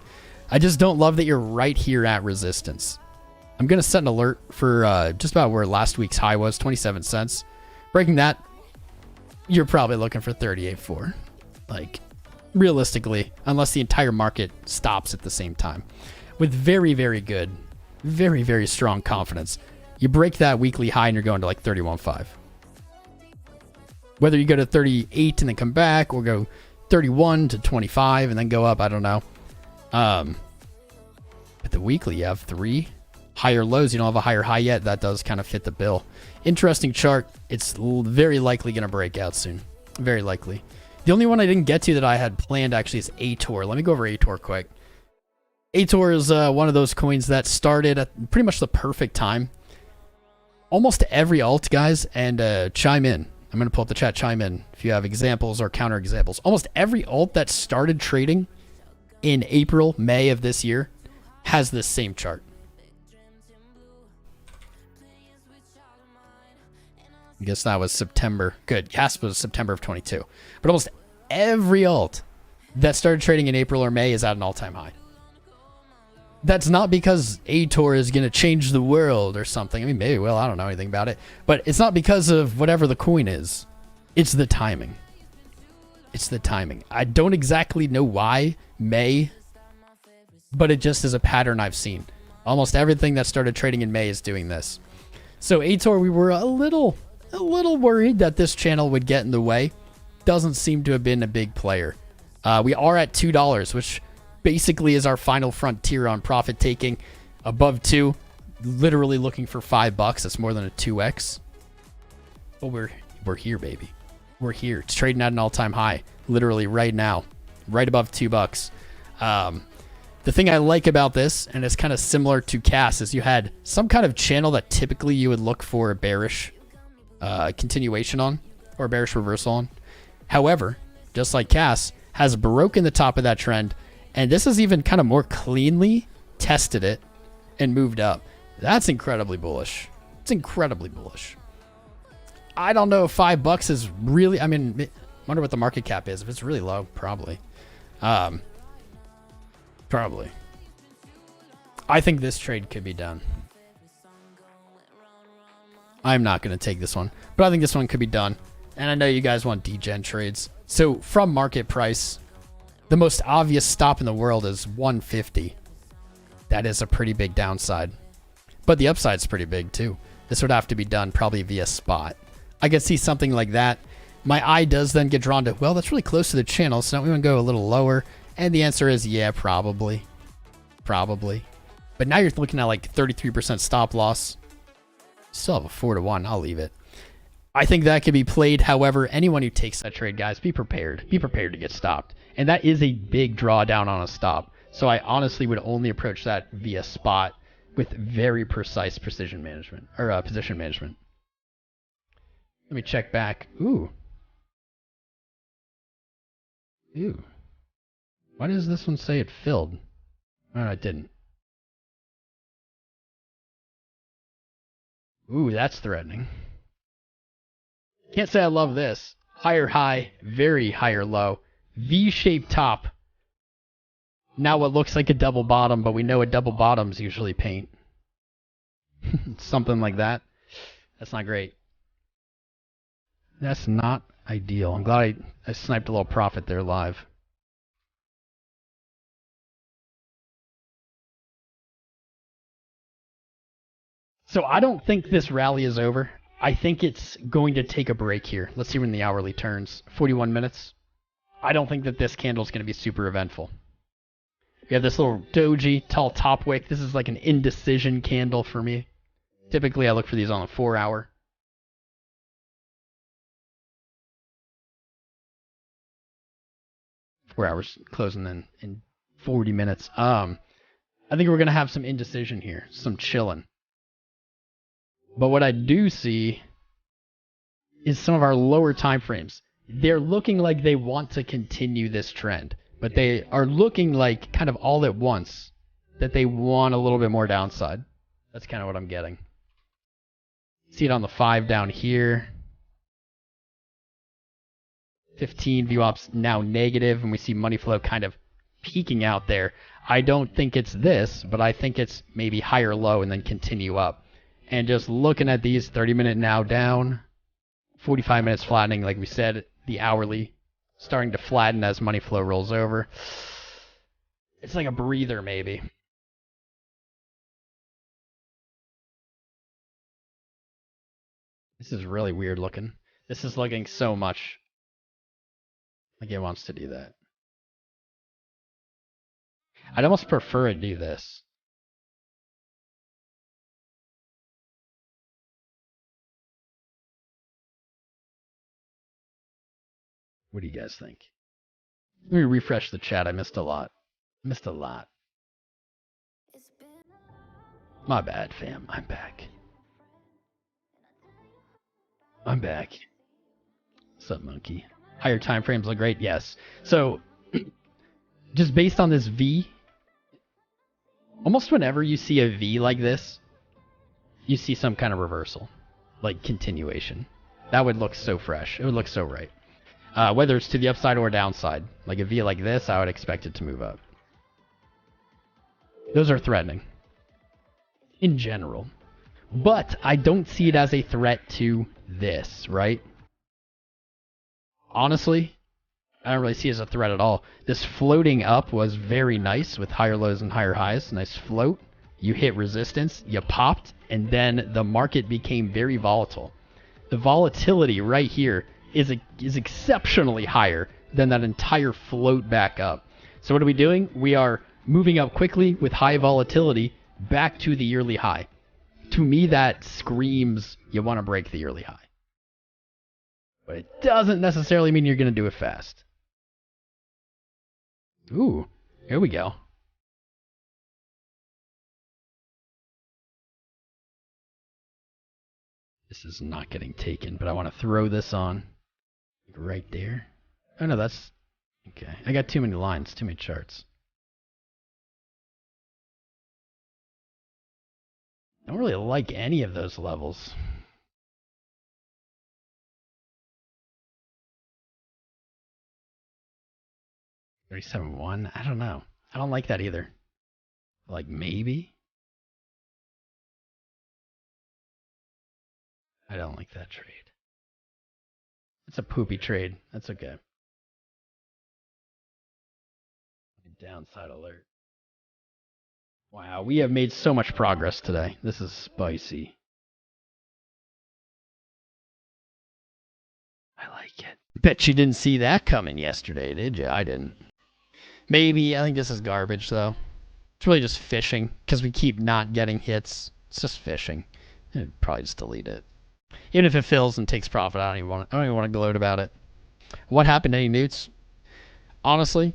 I just don't love that you're right here at resistance. I'm going to set an alert for just about where last week's high was, 27 cents. Breaking that, you're probably looking for 38.4. Like, realistically, unless the entire market stops at the same time. With very, very good, very, very strong confidence. You break that weekly high and you're going to like 31.5. Whether you go to 38 and then come back, or go 31 to 25 and then go up, I don't know. But the weekly, you have 3 higher lows. You don't have a higher high yet. That does kind of fit the bill. Interesting chart. It's very likely going to break out soon. Very likely. The only one I didn't get to that I had planned actually is Ator. Let me go over Ator quick. Ator is one of those coins that started at pretty much the perfect time. Almost every alt, guys, and chime in. I'm going to pull up the chat, chime in if you have examples or counter examples. Almost every alt that started trading in April, May of this year has this same chart. I guess that was September. Good. Kaspa was September of 22. But almost every alt that started trading in April or May is at an all-time high. That's not because Ator is going to change the world or something. I mean, maybe, well, I don't know anything about it. But it's not because of whatever the coin is. It's the timing. It's the timing. I don't exactly know why May, but it just is a pattern I've seen. Almost everything that started trading in May is doing this. So Ator, we were a little worried that this channel would get in the way. Doesn't seem to have been a big player. We are at $2, which basically is our final frontier on profit taking. Above 2, literally looking for $5. That's more than a 2x. But we're here, baby. We're here. It's trading at an all-time high, literally right now, right above $2. The thing I like about this, and it's kind of similar to CAS, is you had some kind of channel that typically you would look for a bearish continuation on, or a bearish reversal on. However, just like CAS, has broken the top of that trend, and this has even kind of more cleanly tested it and moved up. That's incredibly bullish. It's incredibly bullish. I don't know if $5 is really, I mean, I wonder what the market cap is. If it's really low, probably. Probably. I think this trade could be done. I'm not going to take this one, but I think this one could be done. And I know you guys want degen trades. So from market price, the most obvious stop in the world is 150. That is a pretty big downside. But the upside's pretty big too. This would have to be done probably via spot. I could see something like that. My eye does then get drawn to, well, that's really close to the channel, so now we want to go a little lower. And the answer is, yeah, probably. Probably. But now you're looking at like 33% stop loss. Still have a 4-to-1. I'll leave it. I think that could be played. However, anyone who takes that trade, guys, be prepared. Be prepared to get stopped. And that is a big drawdown on a stop. So I honestly would only approach that via spot with very precise precision management, or position management. Let me check back. Ooh. Ooh. Why does this one say it filled? Oh, it didn't. Ooh, that's threatening. Can't say I love this. Higher high, very higher low. V-shaped top. Now what looks like a double bottom, but we know a double bottom's usually paint. Something like that. That's not great. That's not ideal. I'm glad I sniped a little profit there live. So I don't think this rally is over. I think it's going to take a break here. Let's see when the hourly turns. 41 minutes. I don't think that this candle is going to be super eventful. We have this little doji, tall top wick. This is like an indecision candle for me. Typically, I look for these on a 4-hour. Four hours closing in 40 minutes. I think we're going to have some indecision here. Some chilling. But what I do see is some of our lower time frames. They're looking like they want to continue this trend, but they are looking like kind of all at once that they want a little bit more downside. That's kind of what I'm getting. See it on the 5 down here. 15 VWAPs now negative, and we see money flow kind of peaking out there. I don't think it's this, but I think it's maybe higher low and then continue up. And just looking at these, 30-minute now down, 45 minutes flattening, like we said, the hourly starting to flatten as money flow rolls over. It's like a breather, maybe. This is really weird looking. This is looking so much like it wants to do that. I'd almost prefer it do this. What do you guys think? Let me refresh the chat. I missed a lot. My bad, fam. I'm back. What's up, monkey? Higher time frames look great. Yes. So, just based on this V, almost whenever you see a V like this, you see some kind of reversal, like continuation. That would look so fresh. It would look so right. Whether it's to the upside or downside. Like a V like this, I would expect it to move up. Those are threatening. In general. But I don't see it as a threat to this, right? Honestly, I don't really see it as a threat at all. This floating up was very nice with higher lows and higher highs. Nice float. You hit resistance, you popped, and then the market became very volatile. The volatility right here is exceptionally higher than that entire float back up. So what are we doing? We are moving up quickly with high volatility back to the yearly high. To me, that screams you want to break the yearly high. But it doesn't necessarily mean you're going to do it fast. Ooh, here we go. This is not getting taken, but I want to throw this on. Right there. Oh no, that's... Okay. I got too many lines, too many charts. I don't really like any of those levels. $37.1? I don't know. I don't like that either. Like maybe? I don't like that trade. It's a poopy trade. That's okay. Downside alert. Wow, we have made so much progress today. This is spicy. I like it. Bet you didn't see that coming yesterday, did you? I didn't. Maybe. I think this is garbage, though. It's really just fishing, because we keep not getting hits. It's just fishing. I'd probably just delete it. Even if it fills and takes profit, I don't even want to gloat about it. What happened? Any newts? Honestly,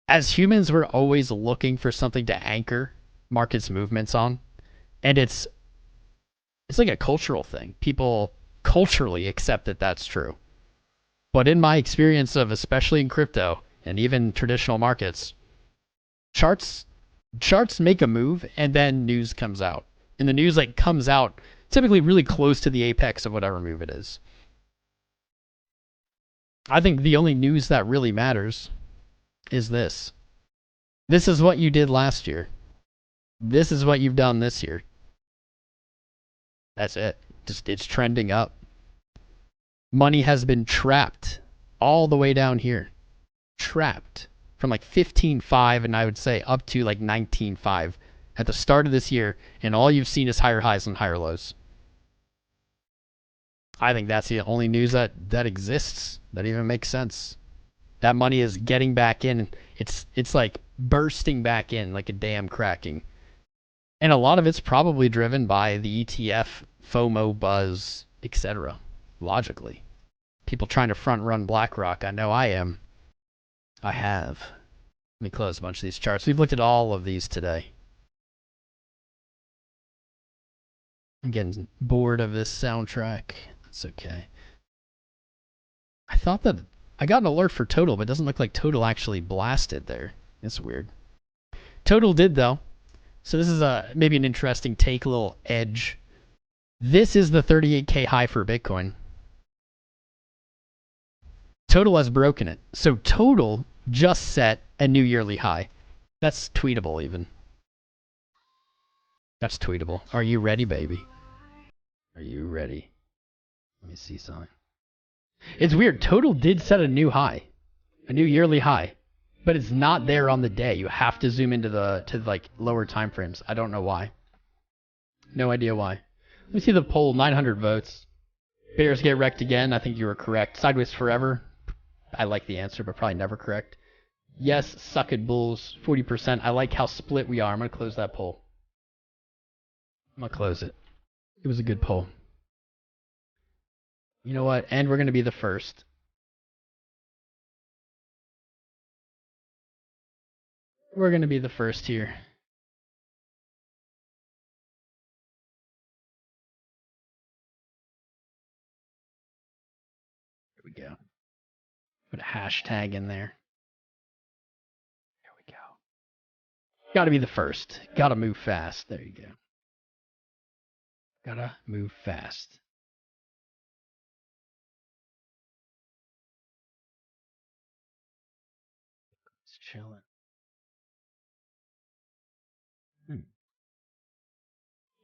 as humans, we're always looking for something to anchor markets' movements on. And it's like a cultural thing. People culturally accept that that's true. But in my experience of, especially in crypto and even traditional markets, charts make a move and then news comes out. And the news comes out typically really close to the apex of whatever move it is. I think the only news that really matters is this. This is what you did last year. This is what you've done this year. That's it. Just it's trending up. Money has been trapped all the way down here. Trapped from like 15.5 and I would say up to like 19.5 at the start of this year, and all you've seen is higher highs and higher lows. I think that's the only news that exists that even makes sense. That money is getting back in. It's like bursting back in like a dam cracking. And a lot of it's probably driven by the ETF, FOMO, buzz, etc. Logically. People trying to front run BlackRock. I know I am. I have. Let me close a bunch of these charts. We've looked at all of these today. I'm getting bored of this soundtrack. It's okay. I thought that I got an alert for Total, but it doesn't look like Total actually blasted there. It's weird. Total did though. So this is maybe an interesting take, a little edge. This is the 38K high for Bitcoin. Total has broken it. So Total just set a new yearly high. That's tweetable even. That's tweetable. Are you ready, baby? Are you ready? Let me see something. It's weird. Total did set a new high. A new yearly high. But it's not there on the day. You have to zoom into to like lower time frames. I don't know why. No idea why. Let me see the poll. 900 votes. Bears get wrecked again. I think you were correct. Sideways forever. I like the answer, but probably never correct. Yes, suck it, Bulls. 40%. I like how split we are. I'm going to close that poll. I'm going to close it. It was a good poll. You know what? And we're going to be the first. We're going to be the first here. Here we go. Put a hashtag in there. There we go. Gotta be the first. Gotta move fast. There you go. Gotta move fast. It's chilling.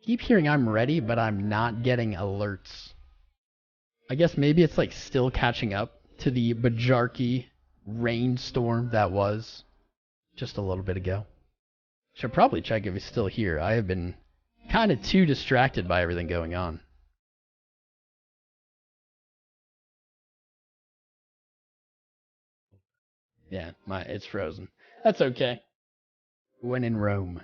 Keep hearing I'm ready, but I'm not getting alerts. I guess maybe it's like still catching up to the Bjarki rainstorm that was just a little bit ago. Should probably check if he's still here. I have been kind of too distracted by everything going on. Yeah, it's frozen. That's okay. When in Rome.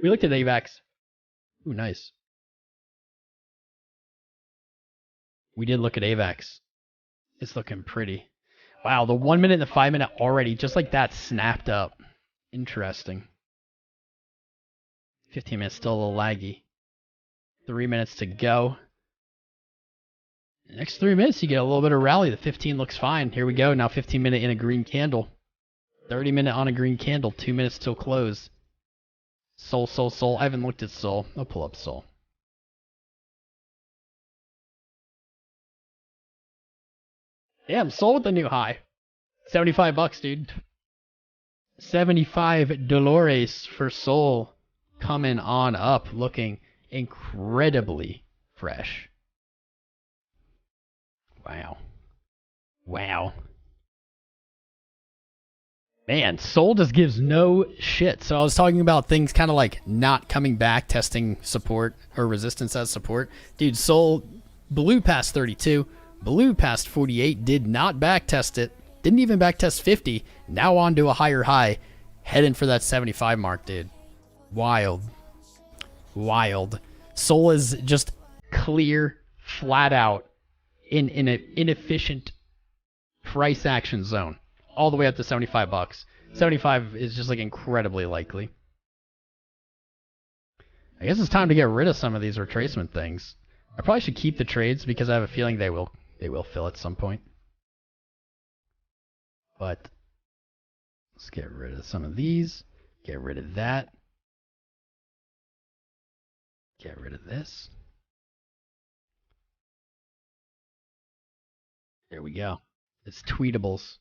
We looked at AVAX. Ooh, nice. We did look at AVAX. It's looking pretty. Wow, the 1 minute and the 5 minute already, just like that, snapped up. Interesting. 15 minutes, still a little laggy. 3 minutes to go. The next 3 minutes, you get a little bit of rally. The 15 looks fine. Here we go. Now 15 minute in a green candle. 30 minute on a green candle. 2 minutes till close. Sol, Sol, Sol. I haven't looked at Sol. I'll pull up Sol. Damn, Sol with the new high. $75, dude. 75 Dolores for Sol. Coming on up. Looking incredibly fresh. Wow. Wow. Man, Sol just gives no shit. So I was talking about things kind of like not coming back, testing support or resistance as support. Dude, Sol blew past 32, blew past 48, did not back test it, didn't even back test 50, now on to a higher high, heading for that 75 mark, dude. Wild. Wild. Sol is just clear, flat out, in an inefficient price action zone. All the way up to $75. 75 is just like incredibly likely. I guess it's time to get rid of some of these retracement things. I probably should keep the trades because I have a feeling they will fill at some point. But let's get rid of some of these. Get rid of that. Get rid of this. There we go. It's tweetables.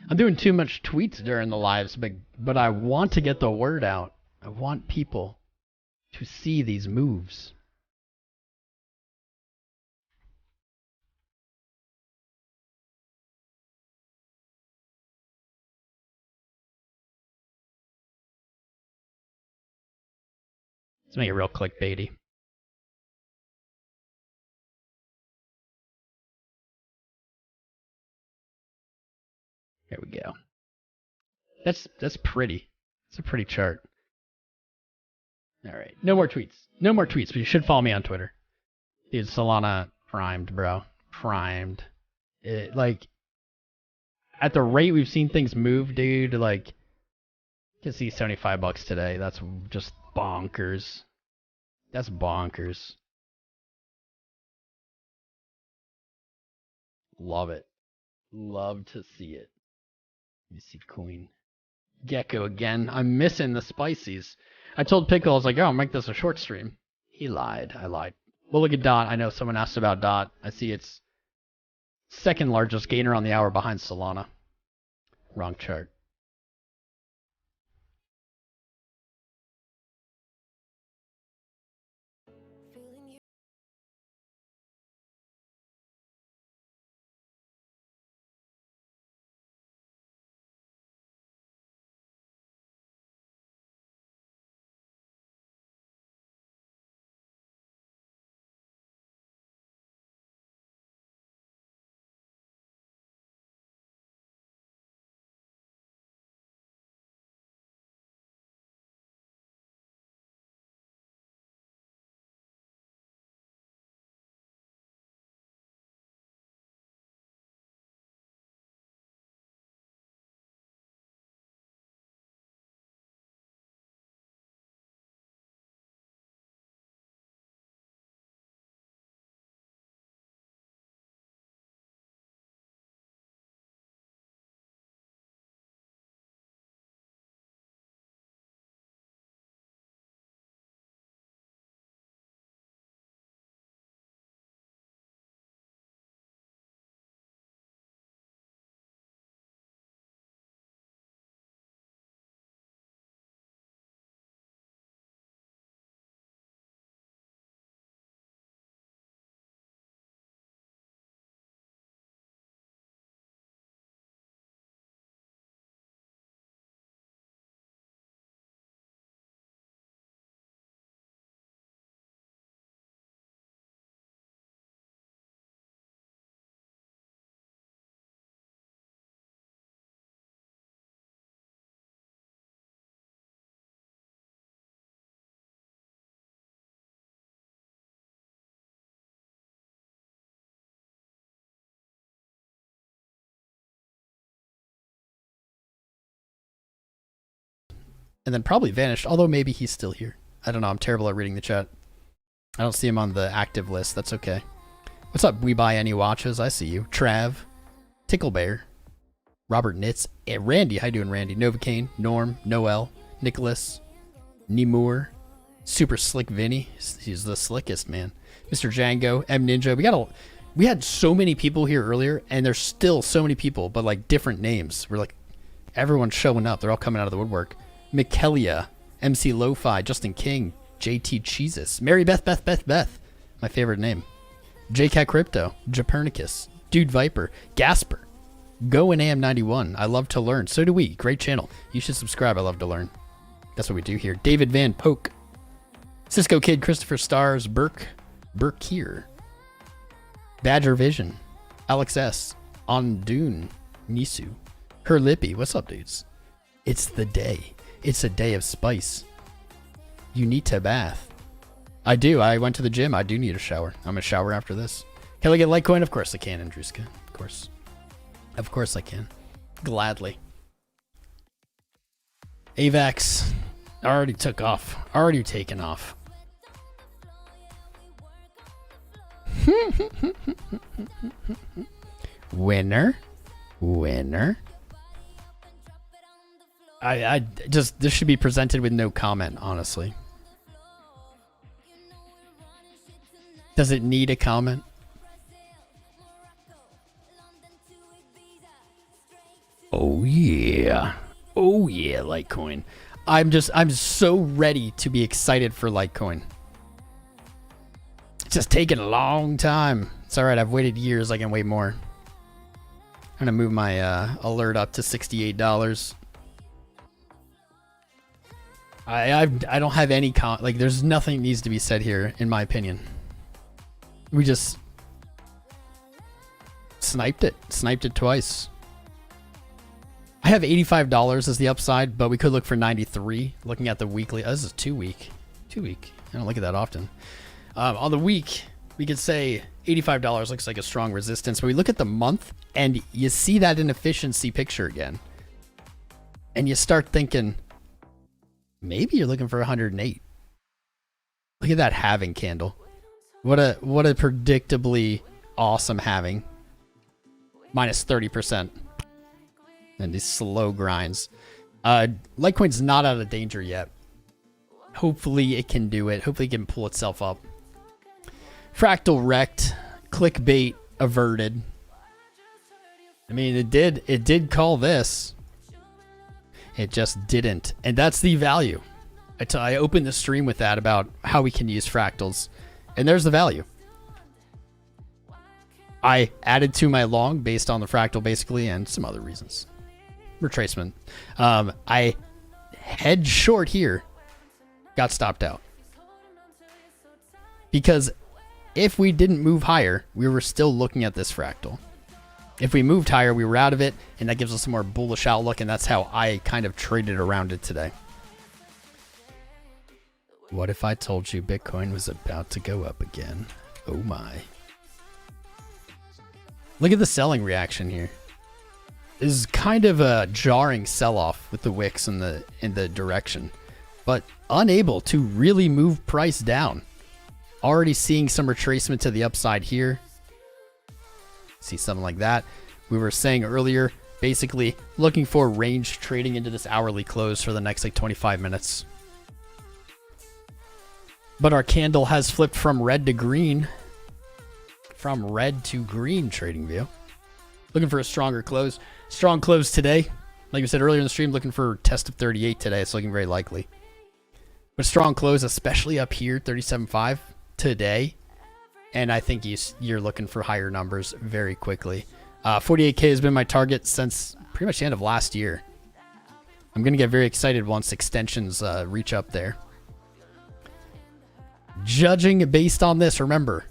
I'm doing too much tweets during the lives, but I want to get the word out. I want people to see these moves. Let's make it real clickbaity. There we go. That's pretty. It's a pretty chart. All right. No more tweets. No more tweets, but you should follow me on Twitter. Dude, Solana primed, bro. Primed. Like, at the rate we've seen things move, dude, like, you can see $75 today. That's just bonkers. That's bonkers. Love it. Love to see it. Let me see coin. Gecko again. I'm missing the spicies. I told Pickle, I was like, oh, I'll make this a short stream. He lied. I lied. Well, look at DOT. I know someone asked about DOT. I see it's second largest gainer on the hour behind Solana. Wrong chart. And then probably vanished, although maybe he's still here. I don't know. I'm terrible at reading the chat. I don't see him on the active list. That's okay. What's up, We Buy Any Watches? I see you. Trav. Ticklebear. Robert Nitz. Randy. How you doing, Randy? Novocaine. Norm. Noel. Nicholas. Nemur. Super Slick Vinny. He's the slickest, man. Mr. Django. M Ninja. We had so many people here earlier, and there's still so many people, but like different names. We're like, everyone's showing up. They're all coming out of the woodwork. Mikelia, MC Lo-Fi, Justin King, JT Cheesus, Mary Beth, my favorite name, JCat Crypto, Japernicus, Dude Viper, Gasper, Go and AM91. I love to learn. So do we. Great channel. You should subscribe. I love to learn. That's what we do here. David Van Poke, Cisco Kid, Christopher Stars, Burke here, Badger Vision, Alex S, Ondune, Nisu, Her Lippy. What's up, dudes? It's the day. It's a day of spice. You need to bath. I do. I went to the gym. I do need a shower. I'm going to shower after this. Can I get Litecoin? Of course I can, Andruska. Of course. Of course I can. Gladly. AVAX already took off. Already taken off. Winner. I just, this should be presented with no comment, honestly. Does it need a comment? Oh yeah. Oh yeah, Litecoin. I'm so ready to be excited for Litecoin. It's just taking a long time. It's all right. I've waited years. I can wait more. I'm gonna move my alert up to $68. I don't have any like. There's nothing needs to be said here, in my opinion. We just sniped it twice. I have $85 as the upside, but we could look for 93. Looking at the weekly, this is 2 week. I don't look at that often. On the week, we could say $85 looks like a strong resistance, but we look at the month and you see that inefficiency picture again. And you start thinking, maybe you're looking for 108. Look at that halving candle. What a predictably awesome halving. Minus 30%. And these slow grinds. Litecoin's not out of danger yet. Hopefully it can do it. Hopefully it can pull itself up. Fractal wrecked. Clickbait averted. I mean, it did call this. It just didn't. And that's the value. I opened the stream with that about how we can use fractals. And there's the value. I added to my long based on the fractal basically and some other reasons. Retracement. I hedged short here. Got stopped out. Because if we didn't move higher, we were still looking at this fractal. If we moved higher, we were out of it, and that gives us a more bullish outlook, and that's how I kind of traded around it today. What if I told you Bitcoin was about to go up again? Oh my. Look at the selling reaction here. This is kind of a jarring sell-off with the wicks in the direction, but unable to really move price down. Already seeing some retracement to the upside here. See something like that. We were saying earlier, basically looking for range trading into this hourly close for the next like 25 minutes. But our candle has flipped from red to green. From red to green trading view. Looking for a stronger close. Strong close today. Like we said earlier in the stream, looking for a test of 38 today. It's looking very likely. But strong close, especially up here, 37.5 today. And I think you're looking for higher numbers very quickly. 48K has been my target since pretty much the end of last year. I'm going to get very excited once extensions reach up there. Judging based on this, remember,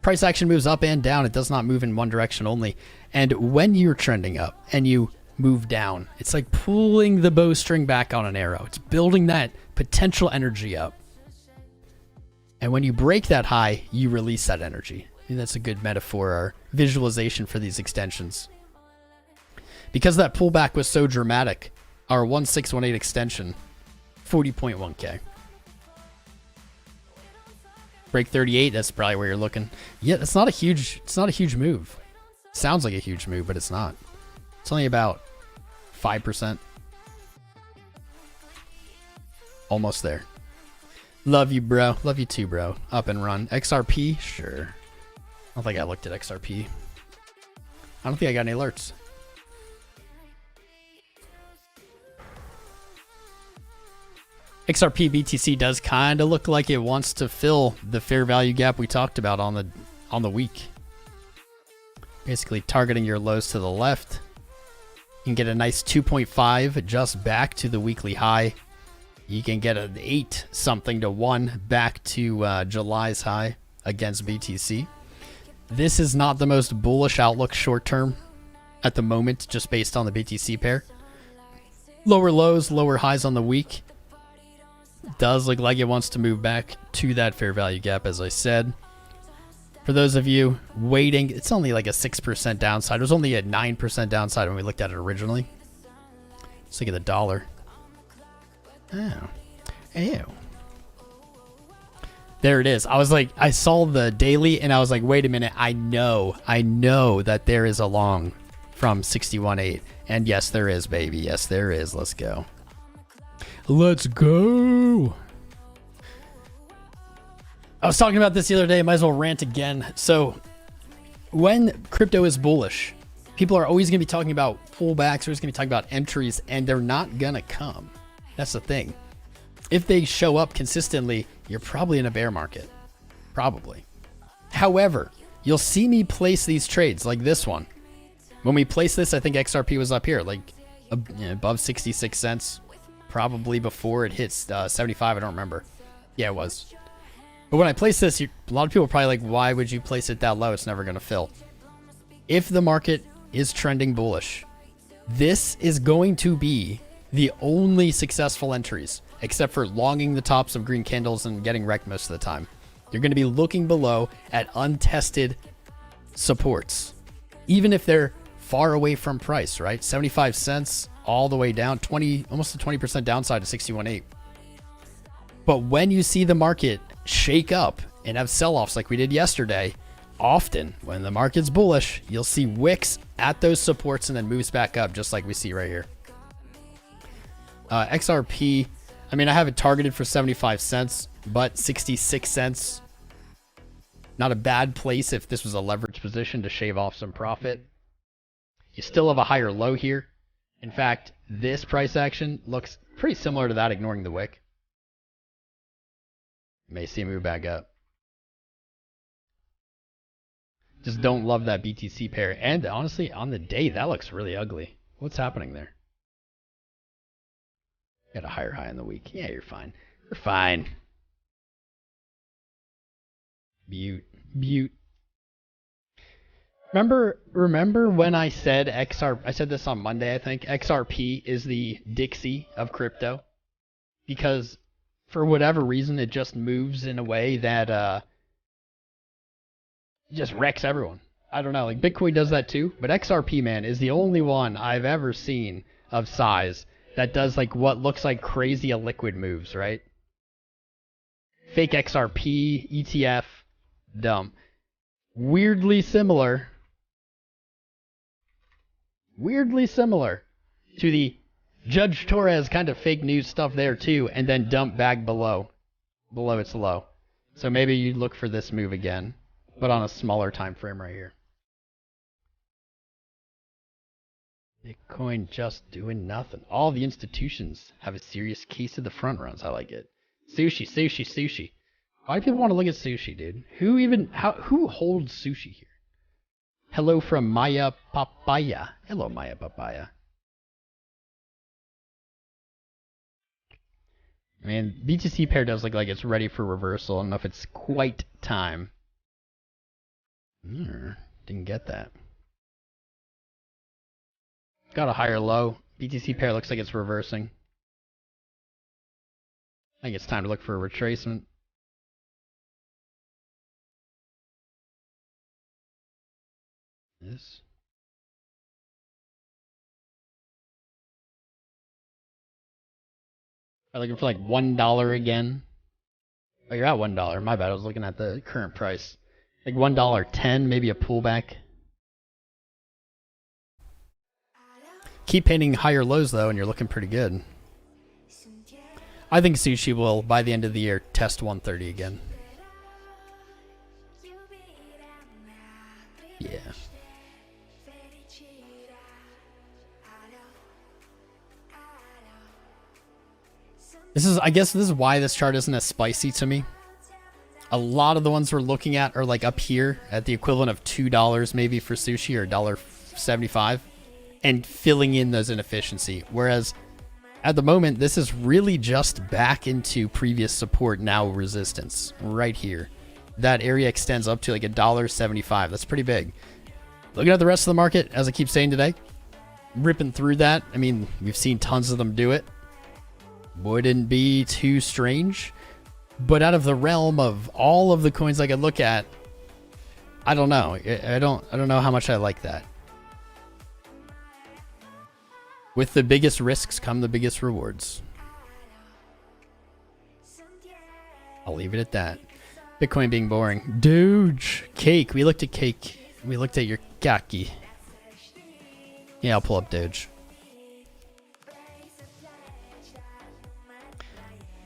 price action moves up and down. It does not move in one direction only. And when you're trending up and you move down, it's like pulling the bowstring back on an arrow. It's building that potential energy up. And when you break that high, you release that energy. I think that's a good metaphor or visualization for these extensions. Because that pullback was so dramatic, our 1618 extension, 40.1K. Break 38, that's probably where you're looking. Yeah, it's not a huge move. Sounds like a huge move, but it's not. It's only about 5%. Almost there. Love you, bro. Love you too, bro. Up and run. XRP? Sure. I don't think I looked at XRP. I don't think I got any alerts. XRP BTC does kind of look like it wants to fill the fair value gap we talked about on the week. Basically targeting your lows to the left. You can get a nice 2.5 just back to the weekly high. You can get an 8 something to 1 back to July's high against BTC. This is not the most bullish outlook short term at the moment, just based on the BTC pair. Lower lows, lower highs on the week. Does look like it wants to move back to that fair value gap, as I said. For those of you waiting, it's only like a 6% downside. It was only a 9% downside when we looked at it originally. Let's look at the dollar. Oh. Ew. There it is. I was like, I saw the daily and I was like, wait a minute. I know that there is a long from 61.8. And yes, there is, baby. Yes, there is. Let's go. Let's go. I was talking about this the other day. Might as well rant again. So when crypto is bullish, people are always going to be talking about pullbacks. They're always going to be talking about entries, and they're not going to come. That's the thing. If they show up consistently, you're probably in a bear market. Probably. However, you'll see me place these trades like this one. When we place this, I think XRP was up here, like above 66 cents. Probably before it hits 75. I don't remember. Yeah, it was. But when I place this, a lot of people are probably like, why would you place it that low? It's never going to fill. If the market is trending bullish, this is going to be the only successful entries, except for longing the tops of green candles and getting wrecked most of the time. You're going to be looking below at untested supports, even if they're far away from price, right? 75 cents all the way down, almost a 20% downside to 61.8. But when you see the market shake up and have sell-offs like we did yesterday, often when the market's bullish, you'll see wicks at those supports and then moves back up, just like we see right here. XRP, I mean, I have it targeted for 75 cents, but 66 cents, not a bad place if this was a leverage position to shave off some profit. You still have a higher low here. In fact, this price action looks pretty similar to that, ignoring the wick. You may see a move back up. Just don't love that BTC pair. And honestly, on the day, that looks really ugly. What's happening there? Got a higher high in the week. Yeah, you're fine. You're fine. Butte. Remember when I said I said this on Monday, I think, XRP is the Dixie of crypto? Because for whatever reason, it just moves in a way that just wrecks everyone. I don't know, like Bitcoin does that too, but XRP, man, is the only one I've ever seen of size that does like what looks like crazy illiquid moves, right? Fake XRP, ETF, dumb. Weirdly similar to the Judge Torres kind of fake news stuff there too, and then dump back below its low. So maybe you look for this move again, but on a smaller time frame right here. Bitcoin just doing nothing. All the institutions have a serious case of the front runs. I like it. Sushi. Why do people want to look at sushi, dude? Who holds sushi here? Hello from Maya Papaya. Hello, Maya Papaya. I mean, BTC pair does look like it's ready for reversal. I don't know if it's quite time. Didn't get that. Got a higher low. BTC pair looks like it's reversing. I think it's time to look for a retracement. This. I'm looking for like $1 again. Oh, you're at $1. My bad. I was looking at the current price. Like $1.10, maybe a pullback. Keep hitting higher lows though, and you're looking pretty good. I think sushi will, by the end of the year, test 130 again. Yeah. I guess this is why this chart isn't as spicy to me. A lot of the ones we're looking at are like up here at the equivalent of $2 maybe for sushi, or $1.75, and filling in those inefficiency. Whereas at the moment, this is really just back into previous support, now resistance right here. That area extends up to like $1.75. That's pretty big. Looking at the rest of the market, as I keep saying today, ripping through that. I mean, we've seen tons of them do it. Wouldn't be too strange. But out of the realm of all of the coins I could look at, I don't know. I don't know how much I like that. With the biggest risks come the biggest rewards. I'll leave it at that. Bitcoin being boring. DOGE. Cake. We looked at cake. We looked at your kaki. Yeah, I'll pull up DOGE.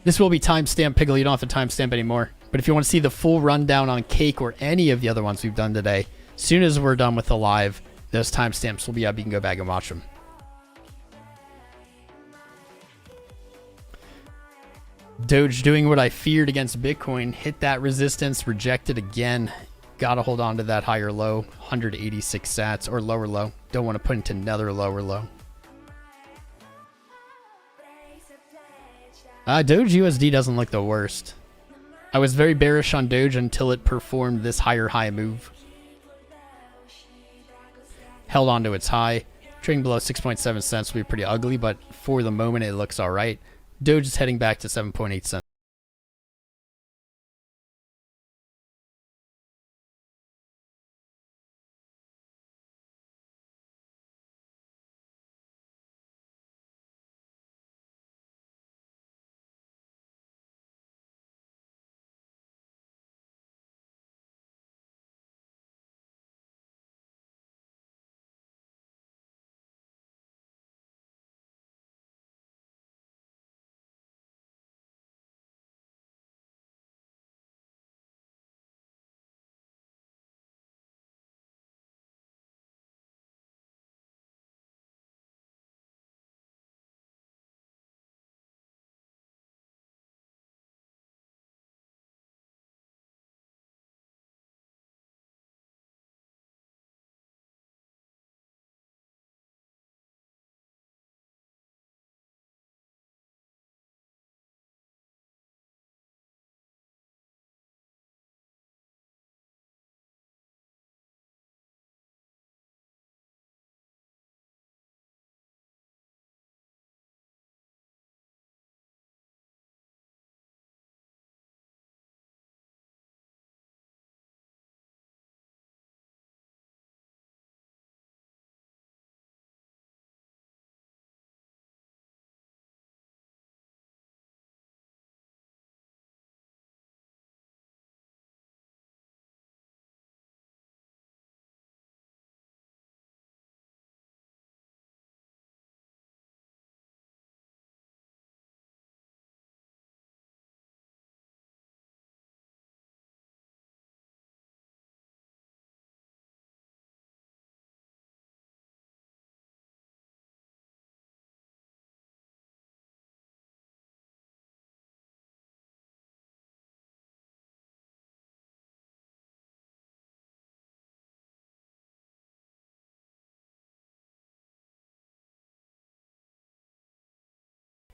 This will be timestamp, Pickle. You don't have to timestamp anymore. But if you want to see the full rundown on Cake or any of the other ones we've done today, as soon as we're done with the live, those timestamps will be up. You can go back and watch them. Doge doing what I feared against Bitcoin. Hit that resistance, rejected again. Got to hold on to that higher low, 186 sats or lower low. Don't want to put into another lower low. Doge USD doesn't look the worst. I was very bearish on Doge until it performed this higher high move. Held on to its high. Trading below 6.7 cents will be pretty ugly, but for the moment it looks all right. Doge is heading back to 7.8 cents.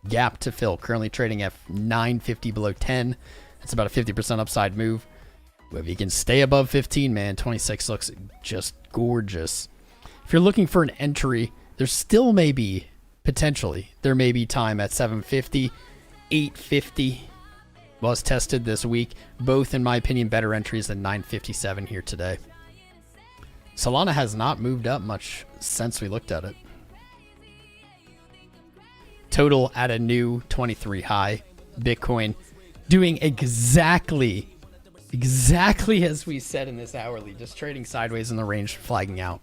Gap to fill, currently trading at 950 below 10. That's about a 50% upside move. But if you can stay above 15, man, 26 looks just gorgeous. If you're looking for an entry, there still may be, potentially, there may be time at 750, 850 was tested this week. Both, in my opinion, better entries than 957 here today. Solana has not moved up much since we looked at it. Total at a new 23 high. Bitcoin doing exactly as we said in this hourly, just trading sideways in the range, flagging out.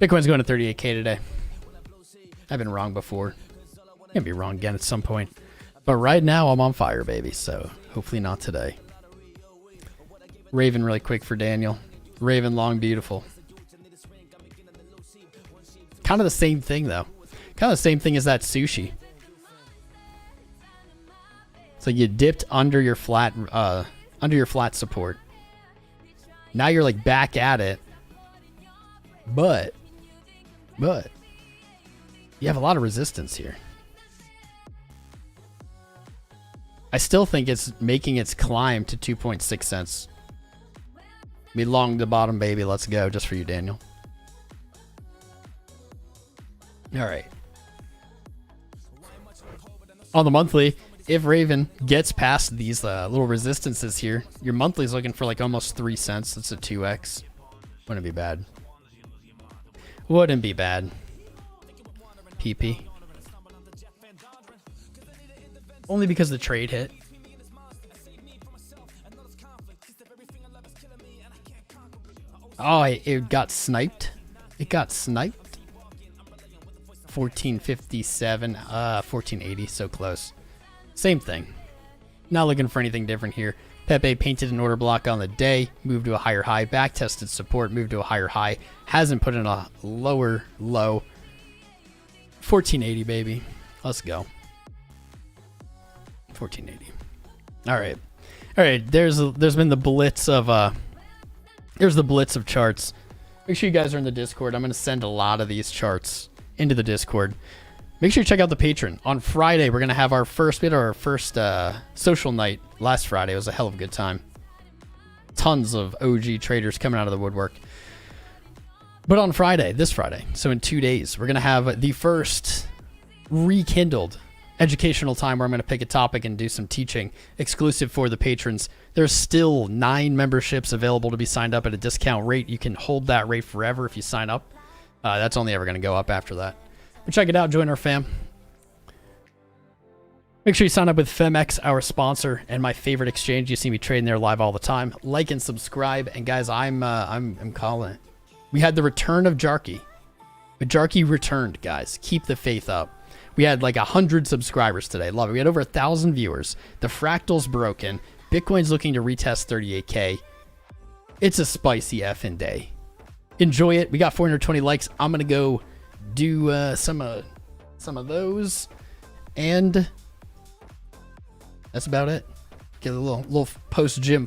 Bitcoin's going to 38K today. I've been wrong before. I'm gonna be wrong again at some point. But right now I'm on fire, baby, so hopefully not today. Raven really quick for Daniel. Raven long, beautiful. Kind of the same thing though. Kind of the same thing as that sushi. So you dipped under your flat support. Now you're like back at it. But you have a lot of resistance here. I still think it's making its climb to 2.6 cents. Be long the bottom, baby. Let's go. Just for you, Daniel. All right. On the monthly, if Raven gets past these little resistances here, your monthly is looking for like almost 3 cents. That's a 2x. Wouldn't be bad. Wouldn't be bad. PP. Only because the trade hit. Oh, it got sniped. It got sniped. 1457, 1480, so close. Same thing. Not looking for anything different here. Pepe painted an order block on the day, moved to a higher high, back tested support, moved to a higher high, hasn't put in a lower low. 1480, baby. Let's go. 1480. All right. All right. There's been the blitz of there's the blitz of charts. Make sure you guys are in the Discord. I'm going to send a lot of these charts into the Discord. Make sure you check out the Patreon. On Friday, we're going to have our first social night. Last Friday. It was a hell of a good time. Tons of OG traders coming out of the woodwork. But on Friday, this Friday, so in 2 days, we're going to have the first rekindled educational time where I'm going to pick a topic and do some teaching exclusive for the patrons. There's still 9 memberships available to be signed up at a discount rate. You can hold that rate forever if you sign up. That's only ever going to go up after that. But check it out. Join our fam. Make sure you sign up with FemX, our sponsor, and my favorite exchange. You see me trading there live all the time. Like and subscribe. And guys, I'm calling it. We had the return of Bjarki. But Bjarki returned, guys. Keep the faith up. We had like 100 subscribers today. Love it. We had over 1,000 viewers. The fractal's broken. Bitcoin's looking to retest 38K. It's a spicy effing day. Enjoy it. We got 420 likes. I'm gonna go do some of those, and that's about it. Get a little post gym